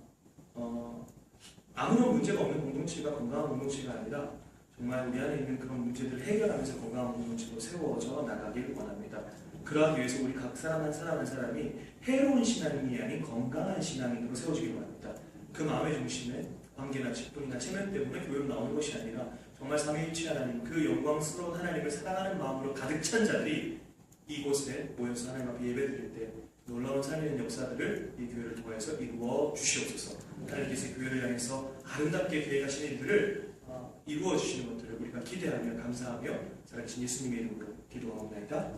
아무런 문제가 없는 공동체가 건강한 공동체가 아니라 정말 우리 안에 있는 그런 문제들을 해결하면서 건강한 공동체로 세워져 나가길 원합니다. 그러기 위해서 우리 각 사람 한 사람 한 사람이 해로운 신앙인이 아닌 건강한 신앙인으로 세워지길 원합니다. 그 마음의 중심에 관계나 직분이나 체면 때문에 교회로 나오는 것이 아니라 정말 삼위일체 하나님, 그 영광스러운 하나님을 사랑하는 마음으로 가득 찬 자들이 이곳에 모여서 하나님 앞에 예배드릴 때 놀라운 살리는 역사들을 이 교회를 통해서 이루어 주시옵소서. 하나님께서 교회를 향해서 아름답게 계획하시는 일들을 이루어 주시는 것들을 우리가 기대하며 감사하며 살아계신 예수님의 이름으로 기도하옵나이다.